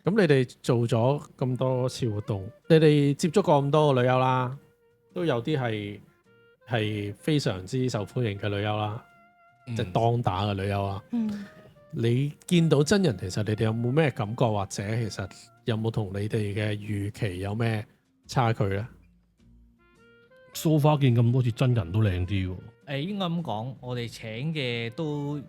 咁你哋做咗咁多次活動，你哋接觸過咁多個女優啦，都有啲係非常之受歡迎嘅女優啦，即係當打嘅女優啦。你見到真人，其實你哋有冇咩感覺，或者其實有冇同你哋嘅預期有咩差距呢？So far 見咁多次真人都靚啲喎。應該咁講，我哋請嘅都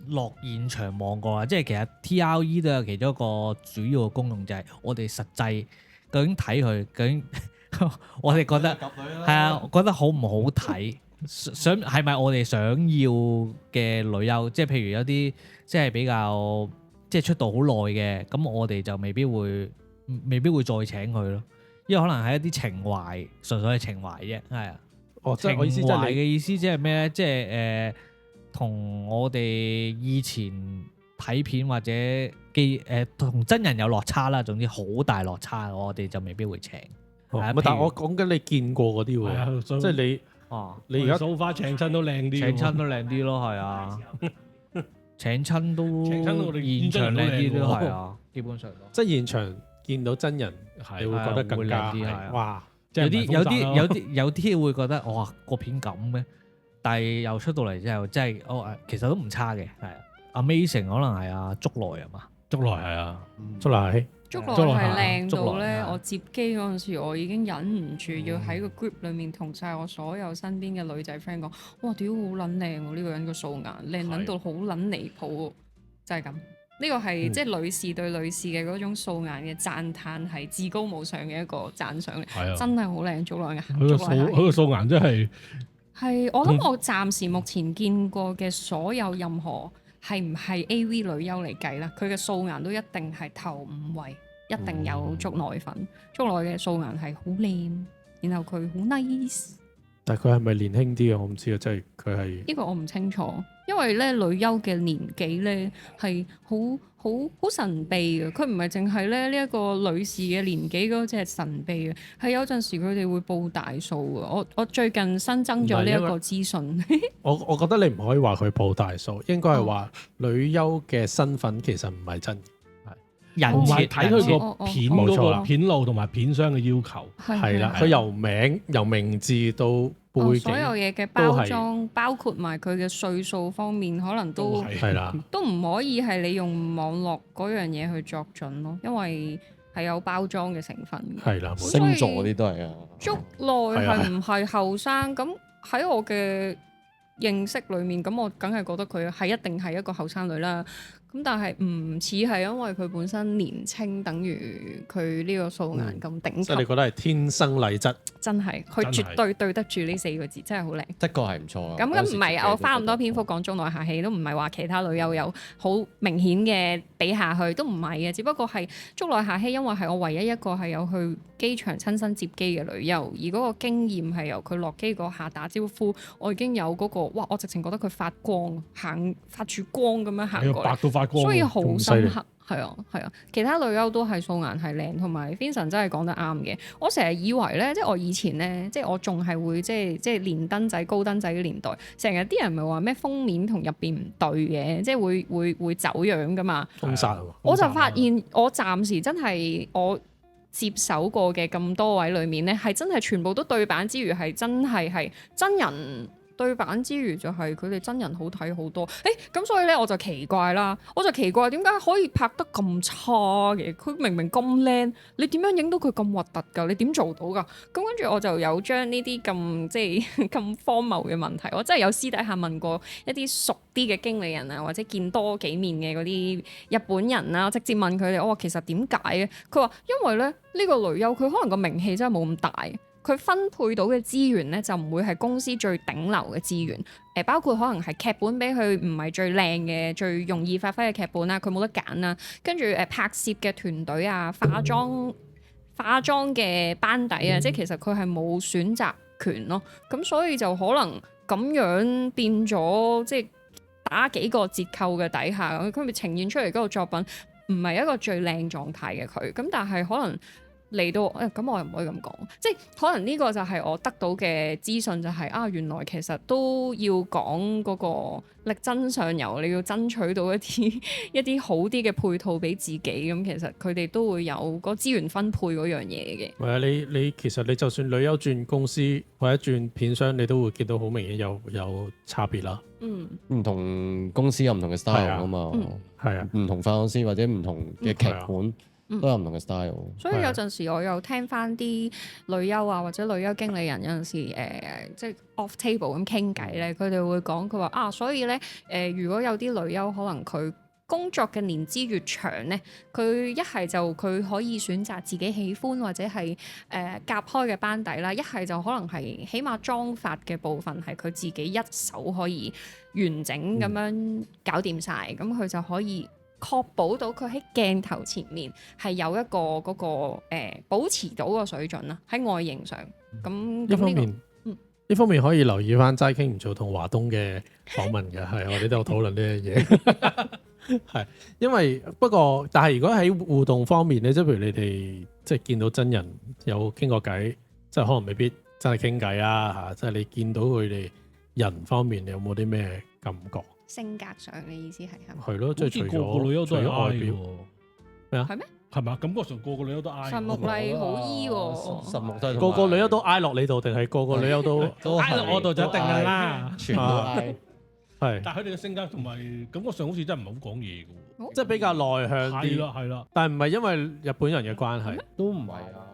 落現場望過啦，即係其實 TRE 都有其中一個主要嘅功用，就係我哋實際究竟睇佢究竟，我哋覺得係啊，覺得好唔好睇，想係咪我哋想要嘅女優，即係譬如有啲即係比較即係出道好耐嘅，咁我哋就未必會再請佢咯，因為可能係一啲情懷，純粹係情懷啫，係啊。情懷嘅意思即係咩咧？即係同我哋以前睇片或者同真人有落差啦。總之好大落差，我哋就未必會請。但係我講緊你見過嗰啲喎，即係你而家so far請親都靚啲，請親都靚啲咯，係啊，請親都現場靚啲都係啊，基本上即係現場見到真人，你會覺得更加係哇！有啲會覺得哇個片咁咩？但係又出到嚟之後，真係其實都唔差嘅，係 Amazing 可能係啊，竹內啊嘛，竹內係啊，竹內係靚到咧，我接機嗰陣時，我已經忍唔住要喺個 group 裡面同晒我所有身邊嘅女仔 friend 講，哇屌好撚靚喎！呢個人個素顏靚到好撚離譜喎，就係咁。呢個係即係女士對女士嘅嗰種素顏嘅讚歎，係至高無上嘅一個讚賞嚟，真係好靚，竹內嘅。佢個素顏真係我諗我暫時目前見過嘅所有任何係唔係 AV 女優嚟計啦，佢嘅素顏都一定係頭5位，一定有竹內粉。竹內嘅素顏係好靚，然後佢好 nice。但係佢係咪年輕啲啊？我唔知啊，即係佢係呢個我唔清楚，因為咧女優嘅年紀咧係好神秘嘅，佢唔係淨係咧呢一個女士嘅年紀嗰隻神秘嘅，係有陣時佢哋會報大數嘅。我最近新增咗呢一個資訊。我覺得你唔可以話佢報大數，應該係話女優嘅身份其實唔係真嘅。人設睇佢個片嗰個片路同埋片商嘅要求係啦，佢由名字到背景，所有嘢嘅包裝，包括埋佢嘅歲數方面，可能都係啦，都唔可以係你用網絡嗰樣嘢去作準咯，因為係有包裝嘅成分嘅。係啦，星座嗰啲都係啊。竹內係唔係後生？咁喺我嘅認識裡面，咁我梗係覺得佢係一定係一個後生女啦。咁但係唔似係因為佢本身年青，等於佢呢個素顏咁頂級。即係你覺得係天生麗質？真係，佢絕對對得住呢4個字，真係好靚。的確係唔錯啊。咁唔係我花咁多篇幅講竹內夏氣，都唔係話其他女優有好明顯嘅比下去，都唔係嘅。只不過係竹內夏氣，因為係我唯一一個係有去機場親身接機嘅女優，而嗰個經驗係由佢落機嗰下打招呼，我已經有嗰個哇！我直情覺得佢發光，發住光咁樣行過嚟。所以好深刻，係啊，其他女優都係素顏係靚，同埋 Vincent 真係講得啱嘅。我成日以為咧，即係我以前咧，即係我仲係會即係連登仔、高登仔嘅年代，成日啲人咪話咩封面同入邊唔對嘅，即係會走樣噶嘛。封殺我就發現我暫時真係我接手過嘅咁多位裡面咧，係真係全部都對版之餘係真係真人。對版之餘就係佢哋真人好睇好多，咁所以咧我就奇怪啦，點解可以拍得咁差嘅？佢明明咁靚，你點樣影到佢咁核突㗎？你點做到㗎？咁跟住我就有將呢啲咁即係咁荒謬嘅問題，我真係有私底下問過一啲熟啲嘅經理人啊，或者見多幾面嘅嗰啲日本人啊，直接問佢哋，我話其實點解嘅？佢話因為咧呢個女優佢可能個名氣真係冇咁大。佢分配到嘅資源咧，就唔會係公司最頂流嘅資源，包括可能係劇本俾佢唔係最靚嘅、最容易發揮嘅劇本啦，佢冇得揀啦。跟住拍攝嘅團隊啊、化妝嘅班底啊，即係其實佢係冇選擇權咯。咁所以就可能咁樣變咗，即係打幾個折扣嘅底下，佢咪呈現出嚟嗰個作品唔係一個最靚狀態嘅佢。咁但係可能嚟到咁我又唔可以咁講，即係可能呢個就係我得到嘅資訊，就係原來其實都要講嗰個力爭上游，你要爭取到一啲好啲嘅配套俾自己，咁其實佢哋都會有個資源分配嗰樣嘢嘅。係啊，你其實你就算女優轉公司或者轉片商，你都會見到好明顯有差別啦。唔同公司有唔同嘅 style 啊嘛，係啊，唔同化妝師或者唔同嘅劇本。都有唔同嘅 style，所以有陣時我又聽翻啲女優啊或者女優經理人有陣時即係 off table 咁傾偈咧，佢哋會講佢話所以咧如果有啲女優可能佢工作嘅年資越長咧，佢一係就佢可以選擇自己喜歡或者係夾開嘅班底啦，一係就可能係起碼妝髮嘅部分係佢自己一手可以完整咁樣搞掂晒，咁佢就可以確保到佢喺鏡頭前面係有一個嗰個保持到個水準啦，喺外形上。咁一方面可以留意翻齋傾唔做同華東嘅訪問嘅，係我哋都有討論呢樣嘢。係因為不過，但係如果喺互動方面咧，即係譬如你哋即係見到真人有傾過偈，即係可能未必真係傾偈啊嚇，即係你見到佢哋人方面，你有冇啲咩感覺？性格上嘅意思係咪？係咯，即係除個個女優都係外 I 表喎。咩啊？係咩？係嘛？感覺上個個女優都 I。神木麗好醫喎，實木都係個個女優都挨落你度，定係個個女優都挨落我度就一定㗎啦。全部都 I。係，但係佢哋嘅性格同埋感覺上好似真係唔係好講嘢嘅喎。即係比較內向係啲。啦係啦，但係唔係因為日本人嘅關係。都唔係啊，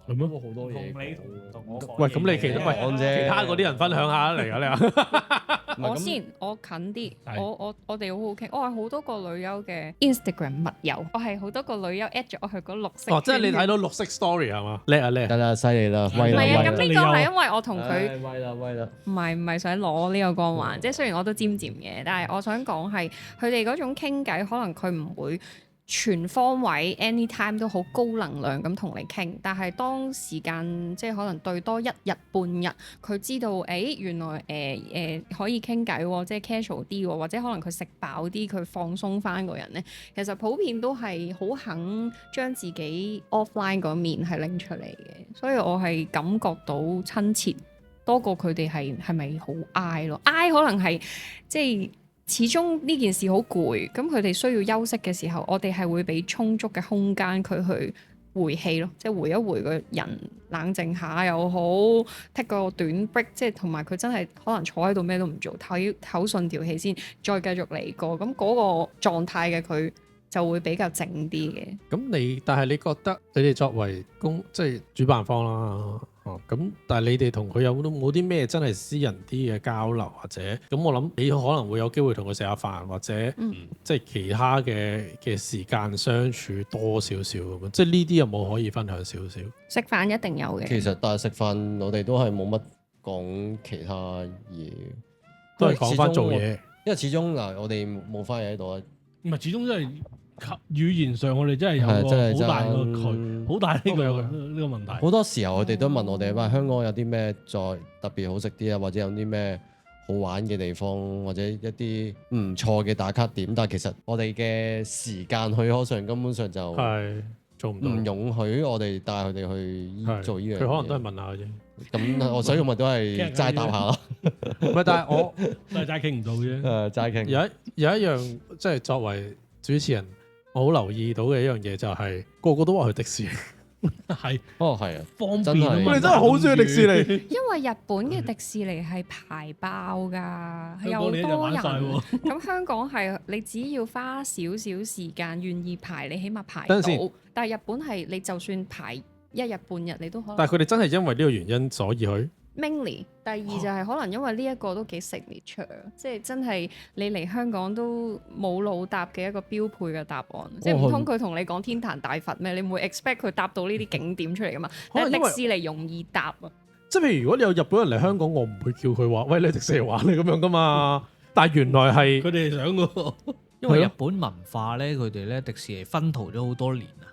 係咩？好多嘢。同我講喂，咁你其他講啫其他嗰啲人分享下嚟㗎你啊？我先，我近啲，係我哋好好傾，我係好多個女優嘅 Instagram 密友，我係好多個女優 at 咗我去嗰綠色。哦，即係你睇到綠色 story 係嘛？叻啊叻！得啦，犀利啦，威啦唔係啊，咁威啦，呢個係因為我同佢威啦威啦。唔係想攞呢個光環，即係雖然我都尖尖嘅，但係我想講係佢哋嗰種傾偈，可能佢唔會全方位 anytime 都好高能量咁同你傾，但係當時間即係可能對多一日半日，佢知道原來可以傾偈喎，即係 casual 啲喎，或者可能佢食飽啲，佢放鬆翻個人咧，其實普遍都係好肯將自己 offline 嗰面係拎出嚟嘅，所以我係感覺到親切多過佢哋係咪好 I 咯？I 可能係即係。始終呢件事好攰，咁佢哋需要休息嘅時候，我哋係會俾充足嘅空間佢去回氣咯，即係回一回個人，冷靜下又好，take 個短 break，即係同埋佢真係可能坐喺度咩都唔做，唞順條氣先，再繼續嚟過，咁嗰個狀態嘅佢就會比較靜啲嘅。但係你覺得你哋作為即係主辦方啦，咁但係你哋同佢有冇啲咩真係私人啲嘅交流，或者咁我諗你可能會有機會同佢食下飯，或者即係其他嘅時間相處多少少咁樣，即係呢啲有冇可以分享少少？食飯一定有嘅。其實但係食飯我哋都係冇乜講其他嘢，都係講翻做嘢。因為始終嗱，我哋冇翻嘢喺度啊。唔係始終真係語言上我哋真係有個好大個距，好大呢個問題。好多時候佢哋都問我哋話香港有啲咩再特別好食啲啊，或者有啲咩好玩嘅地方，或者一啲唔錯嘅打卡點，但係其實我哋嘅時間許可上根本上就係做唔到，唔容許我哋帶佢哋去做呢樣嘢。佢可能都係問下啫。咁我所以咪都係齋答下咯。唔係，但係我都係齋傾唔到啫。齋傾。有一樣即係作為主持人，我好留意到嘅一樣嘢就係個個都話去迪士尼。係，係啊，方真係便啊嘛。你真係好中意迪士尼。因為日本嘅迪士尼係排爆㗎，係有香港你就多玩晒人。喎。咁香港係你只要花少少時間，願意排，你起碼排到等陣先。但係日本係你就算排一日半日，你都可能。但係佢哋真係因為呢個原因所以去。Mainly，第二就係可能因為呢一個都幾 signature，即係真係你嚟香港都冇腦答嘅一個標配嘅答案，即係唔通佢同你講天壇大佛咩？你唔會 expect 佢答到呢啲景點出嚟噶嘛？但係迪士尼容易答啊！即係譬如如果你有日本人嚟香港，我唔會叫佢話喂，你迪士尼玩你咁樣噶嘛。但係原來係佢哋想嘅，因為日本文化咧，佢哋咧迪士尼薰陶咗好多年啊。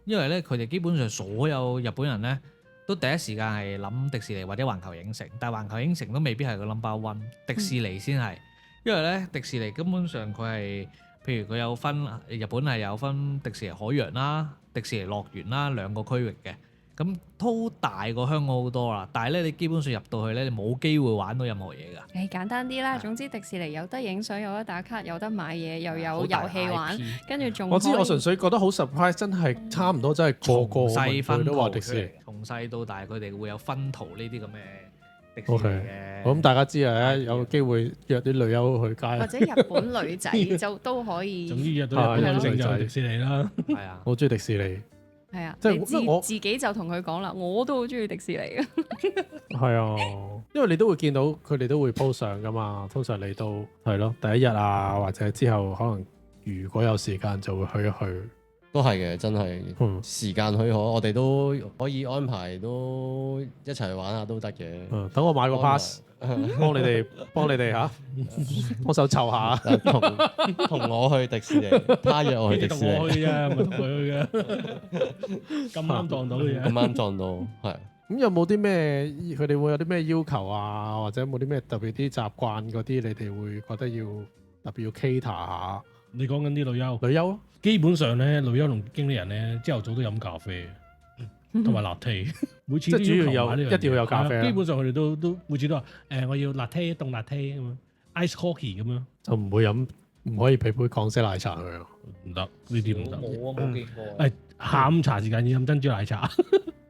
因為咧佢哋基本上所有日本人咧，都第一時間係諗迪士尼或者環球影城，但係環球影城都未必係個 number one，迪士尼先係，因為咧迪士尼根本上佢係譬如佢有分日本係有分迪士尼海洋啦、迪士尼樂園啦兩個區域嘅，咁都大過香港好多啦。但係咧，你基本上入到去咧，你冇機會玩到任何嘢㗎。簡單啲啦，總之迪士尼有得影相，有得打卡，有得買嘢，又有遊戲玩，跟住仲我知，我純粹覺得好 surprise，真係差唔多，真係個個細分都話圖迪士尼。從細到大，佢哋會有分圖呢啲咁嘅迪士 O 尼 K，嘅。咁大家知啊，有機會約啲女優去街，或者日本女仔就都可以。總之約到日本女性就係迪士尼啦。係啊，我中意迪士尼。係啊，即係你我自己就同佢講啦，我都好中意迪士尼嘅。係啊，因為你都會見到佢哋都會 po 相噶嘛，通常你都係咯，第一日啊，或者之後可能如果有時間就會去一去。都係嘅，真係嗯時間許可，我哋都可以安排都一齊去玩下都得嘅。等我買個 pass，幫你哋嚇，幫手湊下。同我去迪士尼，他約我去迪士尼，同我去啫，唔係同佢去嘅。咁啱撞到嘅咁啱撞到，係。咁有冇啲咩？佢哋會有啲咩要求啊？或者有冇啲咩特別啲習慣嗰啲？你哋會覺得要特別要 cater 下？你講緊啲女優，女優啊，基本上咧，女優同經理人咧，朝頭早都飲咖啡，同埋 latte。每次都即係主要有求買呢樣嘢一定要有咖啡啊係啊基本上佢哋都每次都話我要 latte 凍 latte 咁樣 ice coffee 咁樣，就唔會飲，唔可以俾杯港式奶茶佢啊。唔得，呢啲唔得。冇啊，冇見過。下午茶時間要飲珍珠奶茶。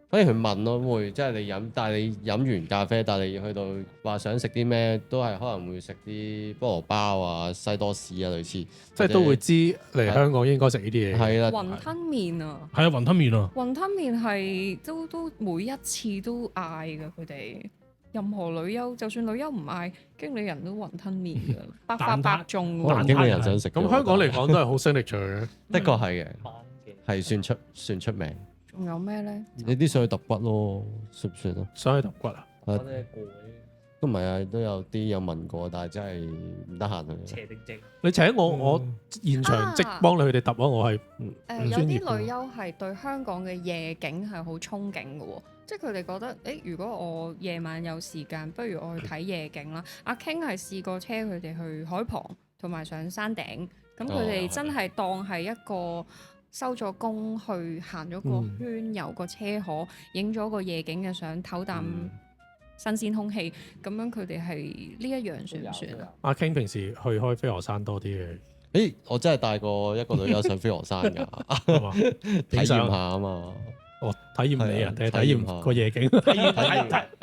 反而佢問咯，會即係你飲，但係你飲完咖啡，但係你去到話想食啲咩，都係可能會食啲菠蘿包啊、西多士啊類似，即係都會知嚟香港應該食呢啲嘢。係啦，雲吞麵啊，係啊，雲吞麵啊，雲吞麵係都每一次都嗌㗎，佢哋任何女優，就算女優唔嗌，經理人都雲吞麵㗎，百發百中喎。可能經理人想食嘅。咁香港嚟講都係好精力場嘅。的確係嘅，係算出名。仲有咩咧？你啲上去揼骨咯，算唔算啊？想去揼骨啊？都唔係啊，都有啲有問過，但係真係唔得閒去。斜定直。你請我現場即幫你佢哋揼啊！我係有專業啲女優係對香港嘅夜景係好憧憬嘅喎，即係佢哋覺得，如果我夜晚有時間，不如我去睇夜景啦。阿 King 係試過車佢哋去海旁同埋上山頂，咁佢哋真係當係一個收咗工去行咗個圈，遊個車河，影咗個夜景嘅相，唞啖新鮮空氣，咁樣佢哋係呢一樣算唔算啊？阿 King 平時去開飛鵝山多啲嘅，我真係帶過一個女優上飛鵝山㗎，係嘛？體驗下啊嘛。哦，體驗你啊，定係體驗體驗下個夜景？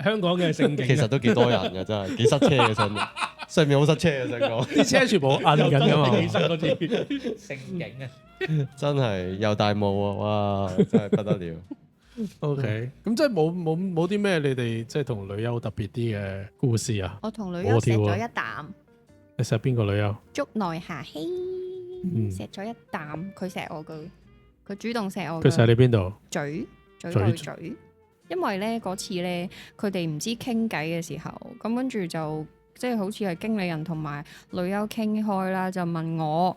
香港嘅盛景。其實都幾多人㗎，真係幾塞車嘅上面，上面好塞車嘅想講。啲車全部摁緊㗎嘛。起身嗰啲盛景啊！真係又大霧啊！哇，真係不得了。OK，咁即係冇啲咩你哋即係同女優特別啲嘅故事啊？我同女優錫咗一啖，你錫邊個女優？竹內夏希錫咗一啖，佢錫我㗎，佢主動錫我㗎。佢錫你邊度？嘴對嘴，因為咧嗰次咧，佢哋唔知傾偈嘅時候，咁跟住就即係好似係經理人同埋女優傾開啦，就問我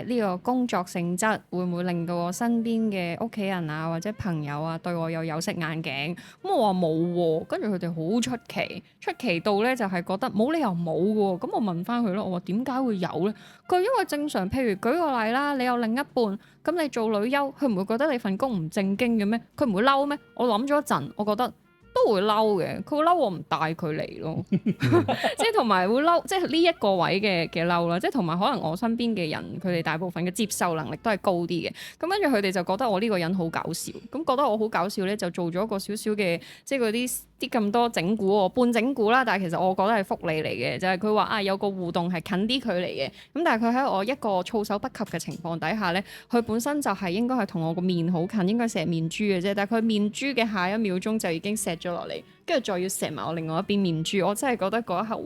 呢個工作性質會唔會令到我身邊嘅屋企人啊或者朋友啊對我有色眼鏡？咁我話冇喎，跟住佢哋好出奇到咧就係覺得冇理由冇嘅喎。咁我問翻佢咯，我話點解會有咧？佢因為正常，譬如舉個例啦，你有另一半，咁你做女優，佢唔會覺得你份工唔正經嘅咩？佢唔會嬲咩？我諗咗一陣，我覺得都會嬲嘅，佢會嬲我唔帶佢嚟咯，即係同埋會嬲，即係呢一個位嘅嬲啦，即係同埋可能我身邊嘅人，佢哋大部分嘅接受能力都係高啲嘅，咁跟住佢哋就覺得我呢個人好搞笑，咁覺得我好搞笑咧，就做咗個少少嘅，即係嗰啲咁多整蠱半整蠱啦，但係其實我覺得係福利嚟嘅，就係佢話有個互動係近啲距離嘅，咁但係佢喺我一個措手不及嘅情況底下咧，佢本身就係應該係同我個面好近，應該錫面珠嘅啫，但係佢面珠嘅下一秒鐘就已經錫咗落嚟，跟住再要錫埋我另外一邊面珠，我真係覺得嗰一刻，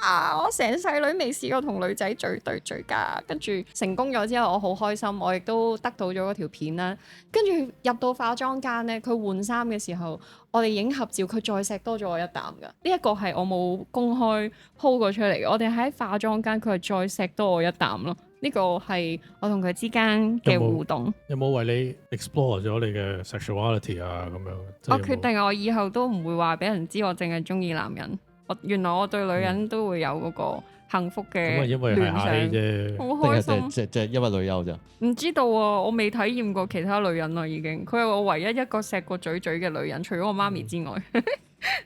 哇！我成世女未試過同女仔嘴對嘴㗎，跟住成功咗之後，我好開心，我亦都得到咗嗰條片啦。跟住入到化妝間咧，佢換衫嘅時候，我哋影合照，佢再錫多咗我一啖㗎。呢一個係我冇公開 po 過出嚟嘅，我哋喺化妝間，佢係再錫多我一啖咯。呢個係我同佢之間嘅互動。有冇為你 explore 咗你嘅 sexuality 啊？咁樣，我決定我以後都唔會話俾人知我淨係中意男人。原來我對女人都會有嗰個幸福咁啊，嘅因為係聯客氣啫。想，好開心。即係因為女優咋？唔知道啊，我未體驗過其他女人啦，已經。佢係我唯一一個錫過嘴嘴嘅女人，除咗我媽咪之外，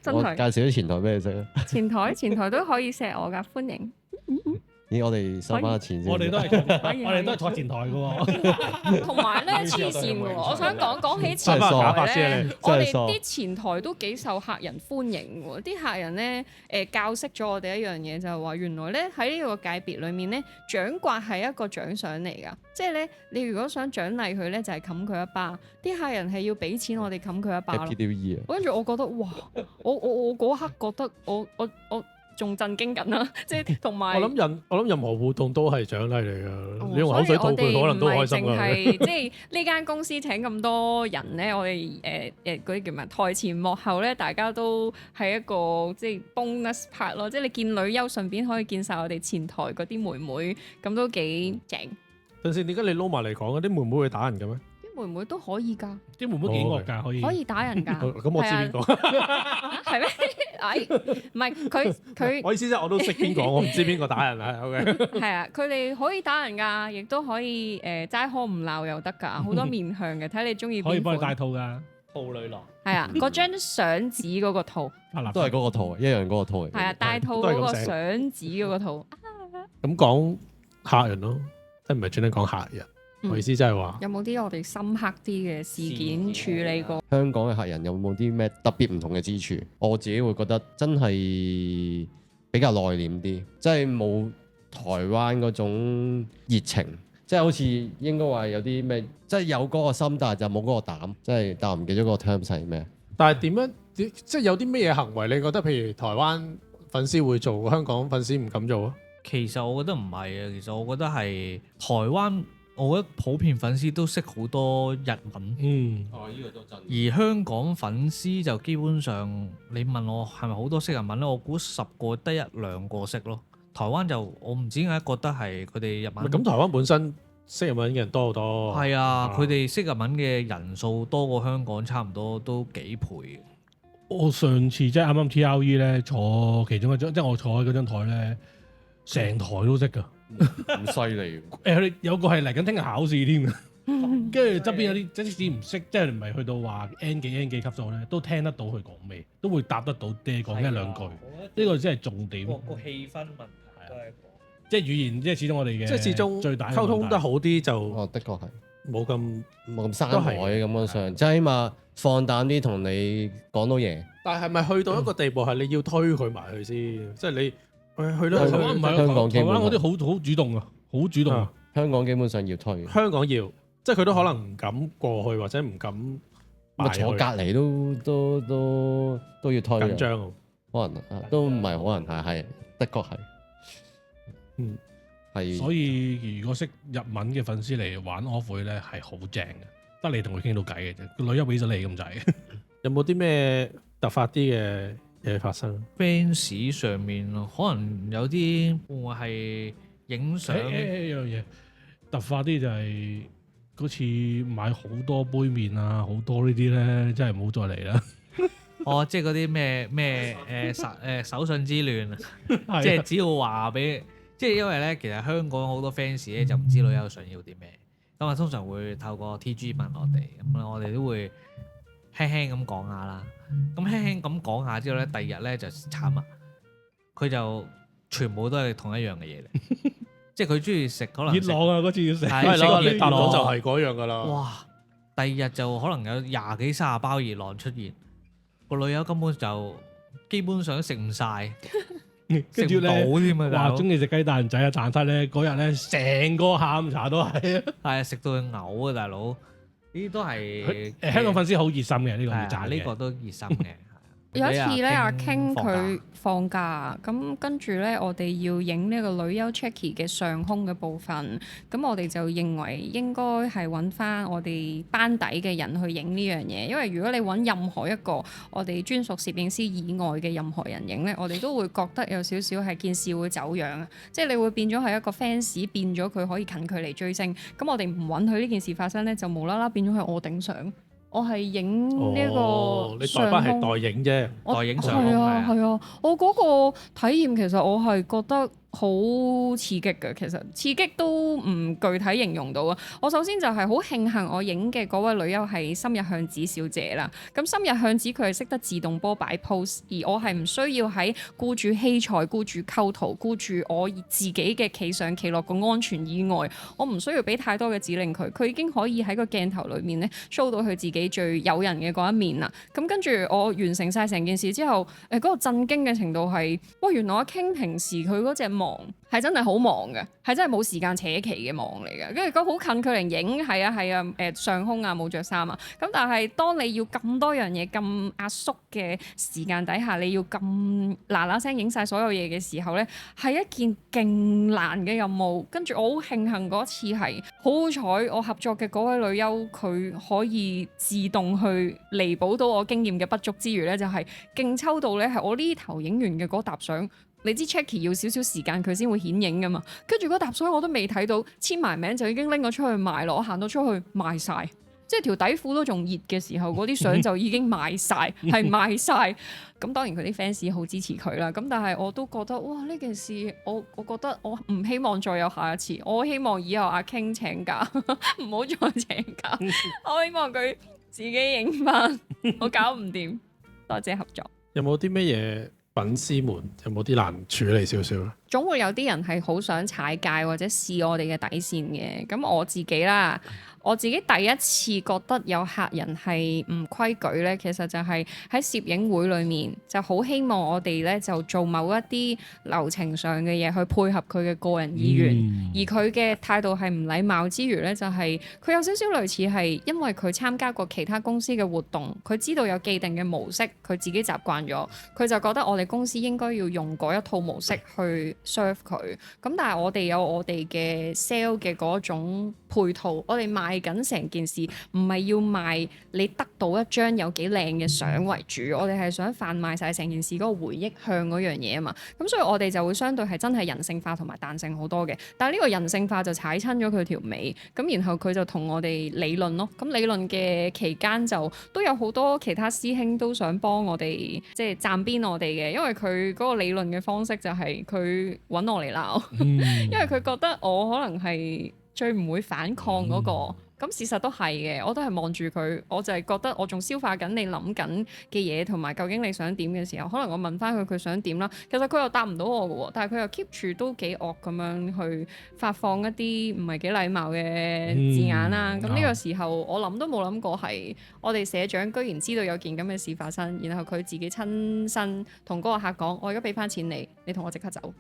真我係。介紹啲前台俾你識啊！前台都可以錫我㗎，歡迎。咦，我哋收翻個錢先。我哋都係可以我哋都係坐前台嘅喎。同埋咧黐線嘅喎，我想講起前真係傻台咧，我哋真係傻啲前台都幾受客人歡迎喎。啲客人咧教識咗我哋一樣嘢，就係話原來咧喺呢個界別裡面咧，掌摑係一個獎賞嚟㗎。即係咧，你如果想獎勵佢咧，就係冚佢一巴。啲客人係要俾錢我哋冚佢一巴咯。PDE 啊！跟住我覺得哇，我嗰刻覺得我仲震驚緊啦，即係同埋我諗任何互動都係獎勵嚟㗎。哦你用口水吐佢，可能都開心所以我哋唔係淨係㗎。即係呢間公司請咁多人咧，我哋嗰啲叫咩？台前幕後咧，大家都係一個即係 bonus part 咯。即係你見女優，順便可以見晒我哋前台嗰啲妹妹，咁都幾正。陣時點解你撈埋嚟講嗰啲妹妹會打人嘅咩？啲妹妹都可以㗎，啲妹妹幾惡㗎，可以。可以打人㗎。咁我知邊個？係咩？哎，唔係佢我意思即係我都識邊個，我唔知邊個打人啊。OK。係啊，佢哋可以打人㗎，亦都可以齋呵唔鬧又得㗎，好多面向嘅，睇你中意邊款。可以幫你戴套㗎。兔女郎係啊，嗰張相紙嗰個套。都係嗰個圖，一樣嗰個圖嚟。係啊，戴套嗰個相紙嗰個套。咁講客人咯，即係唔係專登講客人。我意思即係話，有冇啲我哋深刻啲嘅事件處理過？香港嘅客人有冇啲咩特別唔同嘅之處？我自己會覺得真係比較內斂啲，即係冇台灣嗰種熱情，即係好似應該話有啲咩，即係有嗰個心，但係就冇嗰個膽，即係但我唔記得嗰個 term 係咩。但係點樣？即係有啲咩嘢行為？你覺得譬如台灣粉絲會做，香港粉絲唔敢做啊？其實我覺得唔係啊，其實我覺得係台灣，我覺得普遍粉絲都識好多日文。嗯。哦，呢個都真。而香港粉絲就基本上，你問我係咪好多識日文咧？我估10個得1兩個識咯。台灣就我唔知點解覺得係佢哋日文。咁台灣本身識日文嘅人多好多。係啊，佢哋識日文嘅人數多過香港差唔多都幾倍。我上次即係啱啱 TRE 咧坐其中一張，即係我坐喺嗰張台咧，成台都識㗎。咁犀利。佢哋有個係嚟緊聽日考試添嘅，跟住側邊有啲即使唔識，即係唔係去到話 N 幾級數咧，都聽得到佢講咩，都會答得到爹講一兩句。呢個先係重點。個氣氛問題都係即係語言，即係始終我哋嘅即係始終最大溝通得好啲就哦，的確係冇咁。冇咁山海咁樣上，即係起碼放膽啲同你講到嘢。但係咪去到一個地步係你要推佢埋去先？即係你去到台灣唔係啊，香港基本台灣嗰啲好主動啊，好主動啊。香港基本上要推，香港要，即係佢都可能唔敢過去或者唔敢咁坐隔離都要推緊張。可能都唔係可能係的確係。嗯。係，所以如果識日文嘅粉絲嚟玩 off 會咧係好正嘅，得你同佢傾到偈嘅啫，個女優俾咗你咁滯。有冇啲咩突發啲嘅嘢發生？ fans 上面咯，可能有啲會唔會係影相？一樣嘢突發啲就係嗰次買好多杯麵啊，好多呢啲咧，真係唔好再嚟啦。哦，即係嗰啲咩手信之亂啊！即係只要話俾。即係因為咧，其實香港好多 fans 咧就唔知女優想要啲咩，咁啊通常會透過 TG 問我哋，咁我哋都會輕輕咁講下啦。咁輕輕咁講下之後咧，第二日咧就慘啦，佢就全部都係同一樣嘅嘢嚟，即係佢中意食可能熱浪啊嗰次要食，係咯，你答到就係嗰樣㗎啦。哇！第二日就可能有20幾30包熱浪出現，個女優根本就基本上食唔晒。跟住咧，哇！中意食雞蛋仔啊、蛋撻咧，嗰日咧成個下午茶都係啊，係啊，食到佢嘔啊，大佬！呢啲都係香港粉絲好熱心嘅，呢個要讚嘅。呢個都熱心嘅。有一次咧，阿 King 佢放假，咁跟住咧，我哋要影呢個女優 Checky 嘅上空嘅部分，咁我哋就認為應該係揾翻我哋班底嘅人去影呢樣嘢，因為如果你揾任何一個我哋專屬攝影師以外嘅任何人影咧，我哋都會覺得有少少係件事會走樣啊，即係你會變咗係一個 fans 變咗佢可以近距離追星，咁我哋唔允許呢件事發生咧，就無啦啦變咗係我頂上。我係影呢個你代班係代影啫，代影上空係啊係係啊，我嗰個體驗其實我係覺得好刺激嘅，其實刺激都唔具體形容到啊！我首先就係好慶幸我影嘅嗰位女優係深日向子小姐啦。咁深日向子佢係識得自動波擺 pose，而我係唔需要喺顧住器材、顧住構圖、顧住我自己嘅企上企落個安全以外，我唔需要俾太多嘅指令佢，佢已經可以喺個鏡頭裏面咧 show 到佢自己最誘人嘅嗰一面啦。咁跟住我完成晒成件事之後，嗰個震驚嘅程度係，哇！原來阿 King 平時佢嗰隻忙係真係好忙嘅，係真係冇時間扯旗嘅忙嚟嘅。跟住佢好近距離影，係啊，上空啊冇着衫啊。咁但係當你要咁多樣嘢咁壓縮嘅時間底下，你要咁嗱嗱聲影晒所有嘢嘅時候咧，係一件勁難嘅任務。跟住我好慶幸嗰次係好彩，我合作嘅嗰位女優佢可以自動去彌補到我經驗嘅不足之餘咧，就係勁抽到咧係我呢頭影完嘅嗰沓相。你知 Checky 要少少時間佢先會顯影噶嘛，跟住嗰沓相我都未睇到，簽埋名就已經拎咗出去賣咯，我行到出去賣晒，即係條底褲都仲熱嘅時候，嗰啲相就已經賣晒，係賣晒。咁當然佢啲 fans 好支持佢啦，咁但係我都覺得哇呢件事我覺得我唔希望再有下一次，我希望以後阿 King 請假唔好再請假，我希望佢自己影翻，我搞唔掂，多謝合作。有冇啲咩嘢？粉絲們有冇啲難處理少少咧？總會有啲人係好想踩界或者試我哋嘅底線嘅，咁我自己啦。我自己第一次覺得有客人係唔規矩咧，其實就係喺攝影會裏面就好希望我哋咧就做某一啲流程上嘅嘢去配合佢嘅個人意願，而佢嘅態度係唔禮貌之餘咧，就係佢有少少類似係因為佢參加過其他公司嘅活動，佢知道有既定嘅模式，佢自己習慣咗，佢就覺得我哋公司應該要用嗰一套模式去 serve 佢。咁但係我哋有我哋嘅 sell 嘅嗰種配套，我哋賣緊成件事，唔係要賣你得到一張有幾靚嘅相為主，我哋係想販賣晒成件事嗰個回憶向嗰樣嘢啊嘛。咁所以我哋就會相對係真係人性化同埋彈性好多嘅。但係呢個人性化就踩親咗佢條尾，咁然後佢就同我哋理論咯。咁理論嘅期間就都有好多其他師兄都想幫我哋，即係站邊我哋嘅，因為佢嗰個理論嘅方式就係佢揾我嚟鬧，因為佢覺得我可能係最唔會反抗嗰個。咁事實都係嘅，我都係望住佢，我就係覺得我仲消化緊你諗緊嘅嘢，同埋究竟你想點嘅時候，可能我問翻佢想點啦。其實佢又答唔到我嘅喎，但係佢又 keep 住都幾惡咁樣去發放一啲唔係幾禮貌嘅字眼啦。咁呢個時候我諗都冇諗過係我哋社長居然知道有件咁嘅事發生，然後佢自己親身同嗰個客講：我而家俾翻錢你，你同我即刻走。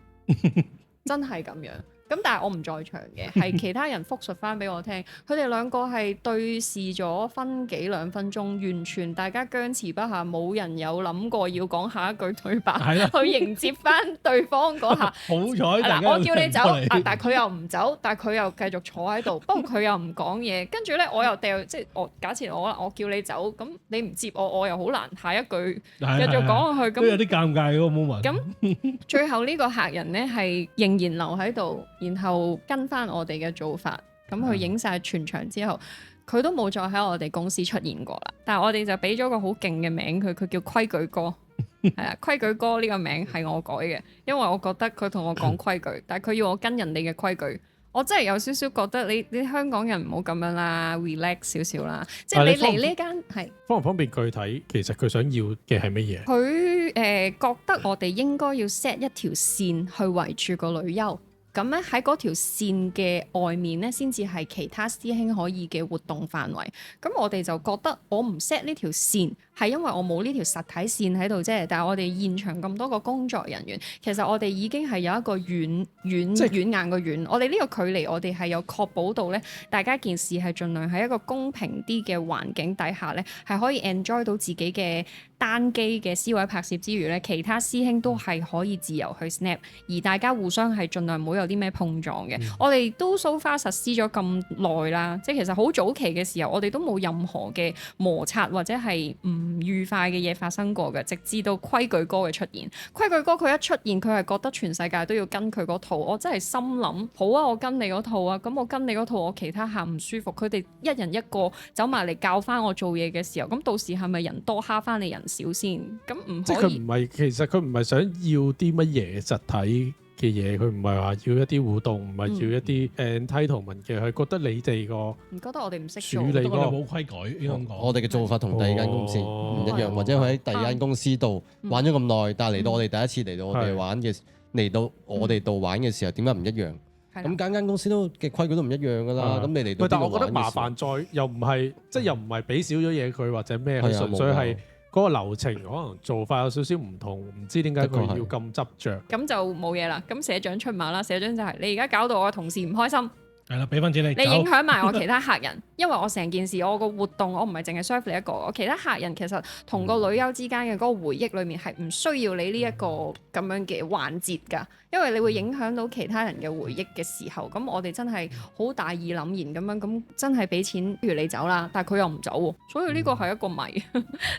真係咁樣。咁但係我唔在場嘅，係其他人複述翻俾我聽，佢哋兩個係對視咗分幾兩分鐘，完全大家僵持不下，冇人有諗過要講下一句對白，去迎接翻對方嗰下。好彩嗱，我叫你走，但係佢又唔走，但係佢又繼續坐喺度，不過佢又唔講嘢，跟住咧我又掉，即係我假設我叫你走，咁你唔接我又好難下一句繼續講落去，咁都有啲尷尬嗰個 moment。咁最後呢個客人咧係仍然留喺度。然後跟翻我哋嘅做法，咁佢影晒全場之後，佢都冇再喺我哋公司出現過啦。但係我哋就俾咗個好勁嘅名佢叫規矩哥，係啊，規矩哥呢個名係我改嘅，因為我覺得佢同我講規矩，但係佢要我跟人哋嘅規矩，我真係有少少覺得你香港人唔好咁樣啦 ，relax 少少啦，即係你嚟呢間係方唔方便具體，其實佢想要嘅係乜嘢？佢覺得我哋應該要 set 一條線去圍住個女優。咁咧喺嗰條線嘅外面咧，先至係其他師兄可以嘅活動範圍。咁我哋就覺得我唔 set 呢條線，係因為我冇呢條實體線喺度啫。但係我哋現場咁多個工作人員，其實我哋已經係有一個軟硬嘅軟。我哋呢個距離，我哋係有確保到咧，大家件事係盡量喺一個公平啲嘅環境底下咧，係可以 enjoy 到自己嘅單機嘅 C 位拍攝之餘咧，其他師兄都係可以自由去 snap， 而大家互相係盡量唔好有啲咩碰撞嘅。我哋都 so far 實施咗咁耐啦，即係其實好早期嘅時候，我哋都冇任何嘅摩擦或者係唔唔愉快嘅嘢發生過嘅，直至到規矩哥嘅出現。規矩哥佢一出現，佢係覺得全世界都要跟佢嗰套。我真係心諗，好啊，我跟你嗰套啊，咁我跟你嗰套，我其他客唔舒服，佢哋一人一個走埋嚟教翻我做嘢嘅時候，咁到時係咪人多蝦翻你人少先？咁唔即係可以佢唔係，其實佢唔係想要啲乜嘢實體嘅嘢，佢唔係話要一啲互動，唔係要一啲entitlement嘅，佢覺得你哋個唔覺得我哋唔識處做？不過理嗰個你冇規矩，應該咁講。我哋嘅做法同第二間公司唔一樣，哦或者佢喺第二間公司度玩咗咁耐，但係嚟到我哋第一次嚟到我哋係玩嘅，嚟到我哋度玩嘅時候，點解唔一樣？係啦咁間公司都嘅規矩都唔一樣噶啦。係咁你嚟到喂，但邊我覺得麻度玩嘅時候煩在又唔係，即係又唔係俾少咗嘢佢或者咩，佢係啊冇啊純粹係嗰個流程可能做法有少少唔同，唔知點解佢要咁執着。咁就冇嘢啦。咁社長出馬啦，社長就係你而家搞到我嘅同事唔開心。係啦，俾翻錢你。你影響埋我其他客人，因為我成件事我個活動我唔係淨係 serve 你一個，我其他客人其實同個女優之間嘅嗰個回憶裡面係唔需要你呢一個咁樣嘅環節㗎，因為你會影響到其他人嘅回憶嘅時候，咁我哋真係好大義凜然咁樣，咁真係俾錢，譬如你走啦，但係佢又唔走喎，所以呢個係一個謎，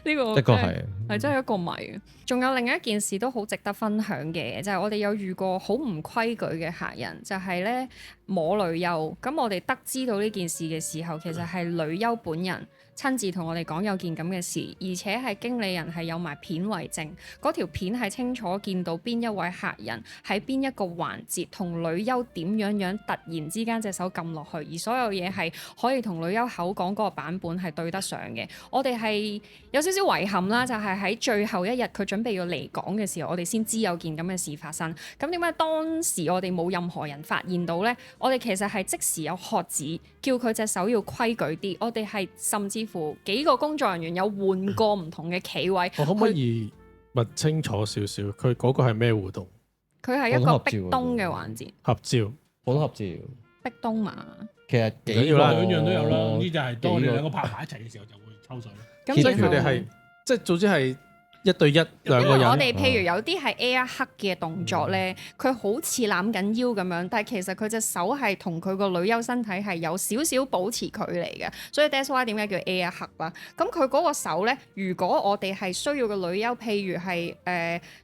呢個的確係係真係一個謎。仲有另一件事都好值得分享嘅，就係我哋有遇過好唔規矩嘅客人，就係咧摸女優。咁我哋得知到呢件事嘅時候，其實係女優本人親自同我哋講有件咁嘅事，而且係經理人係有埋片為證。嗰條片係清楚見到邊一位客人喺邊一個環節同女優點樣突然之間隻手撳落去，而所有嘢係可以同女優口講嗰個版本係對得上嘅。我哋係有少少遺憾啦，就係喺最後一日佢準備要離港嘅時候，我哋先知有件咁嘅事發生。咁點解當時我哋冇任何人發現到呢？我哋其實係即時有喝止，叫佢隻手要規矩啲。我哋係甚至乎幾個工作人員有換過唔同嘅企位。我可唔可以問清楚少少？佢嗰個係咩互動？佢係一個壁咚嘅環節，合照。普通合照，壁咚嘛。其實唔緊要啦兩樣都有啦。呢就係當我哋幾個兩個拍埋一齊嘅時候就會抽水。咁即係然後佢哋係，即係總之係一對一兩個因為我人。哋譬如有啲係 air hug 嘅動作咧，佢好似攬緊腰咁樣，但係其實佢隻手係同佢個女優身體係有少少保持距離嘅，所以 that's why 點解叫 air hug 啦？咁佢嗰個手咧，如果我哋係需要個女優，譬如係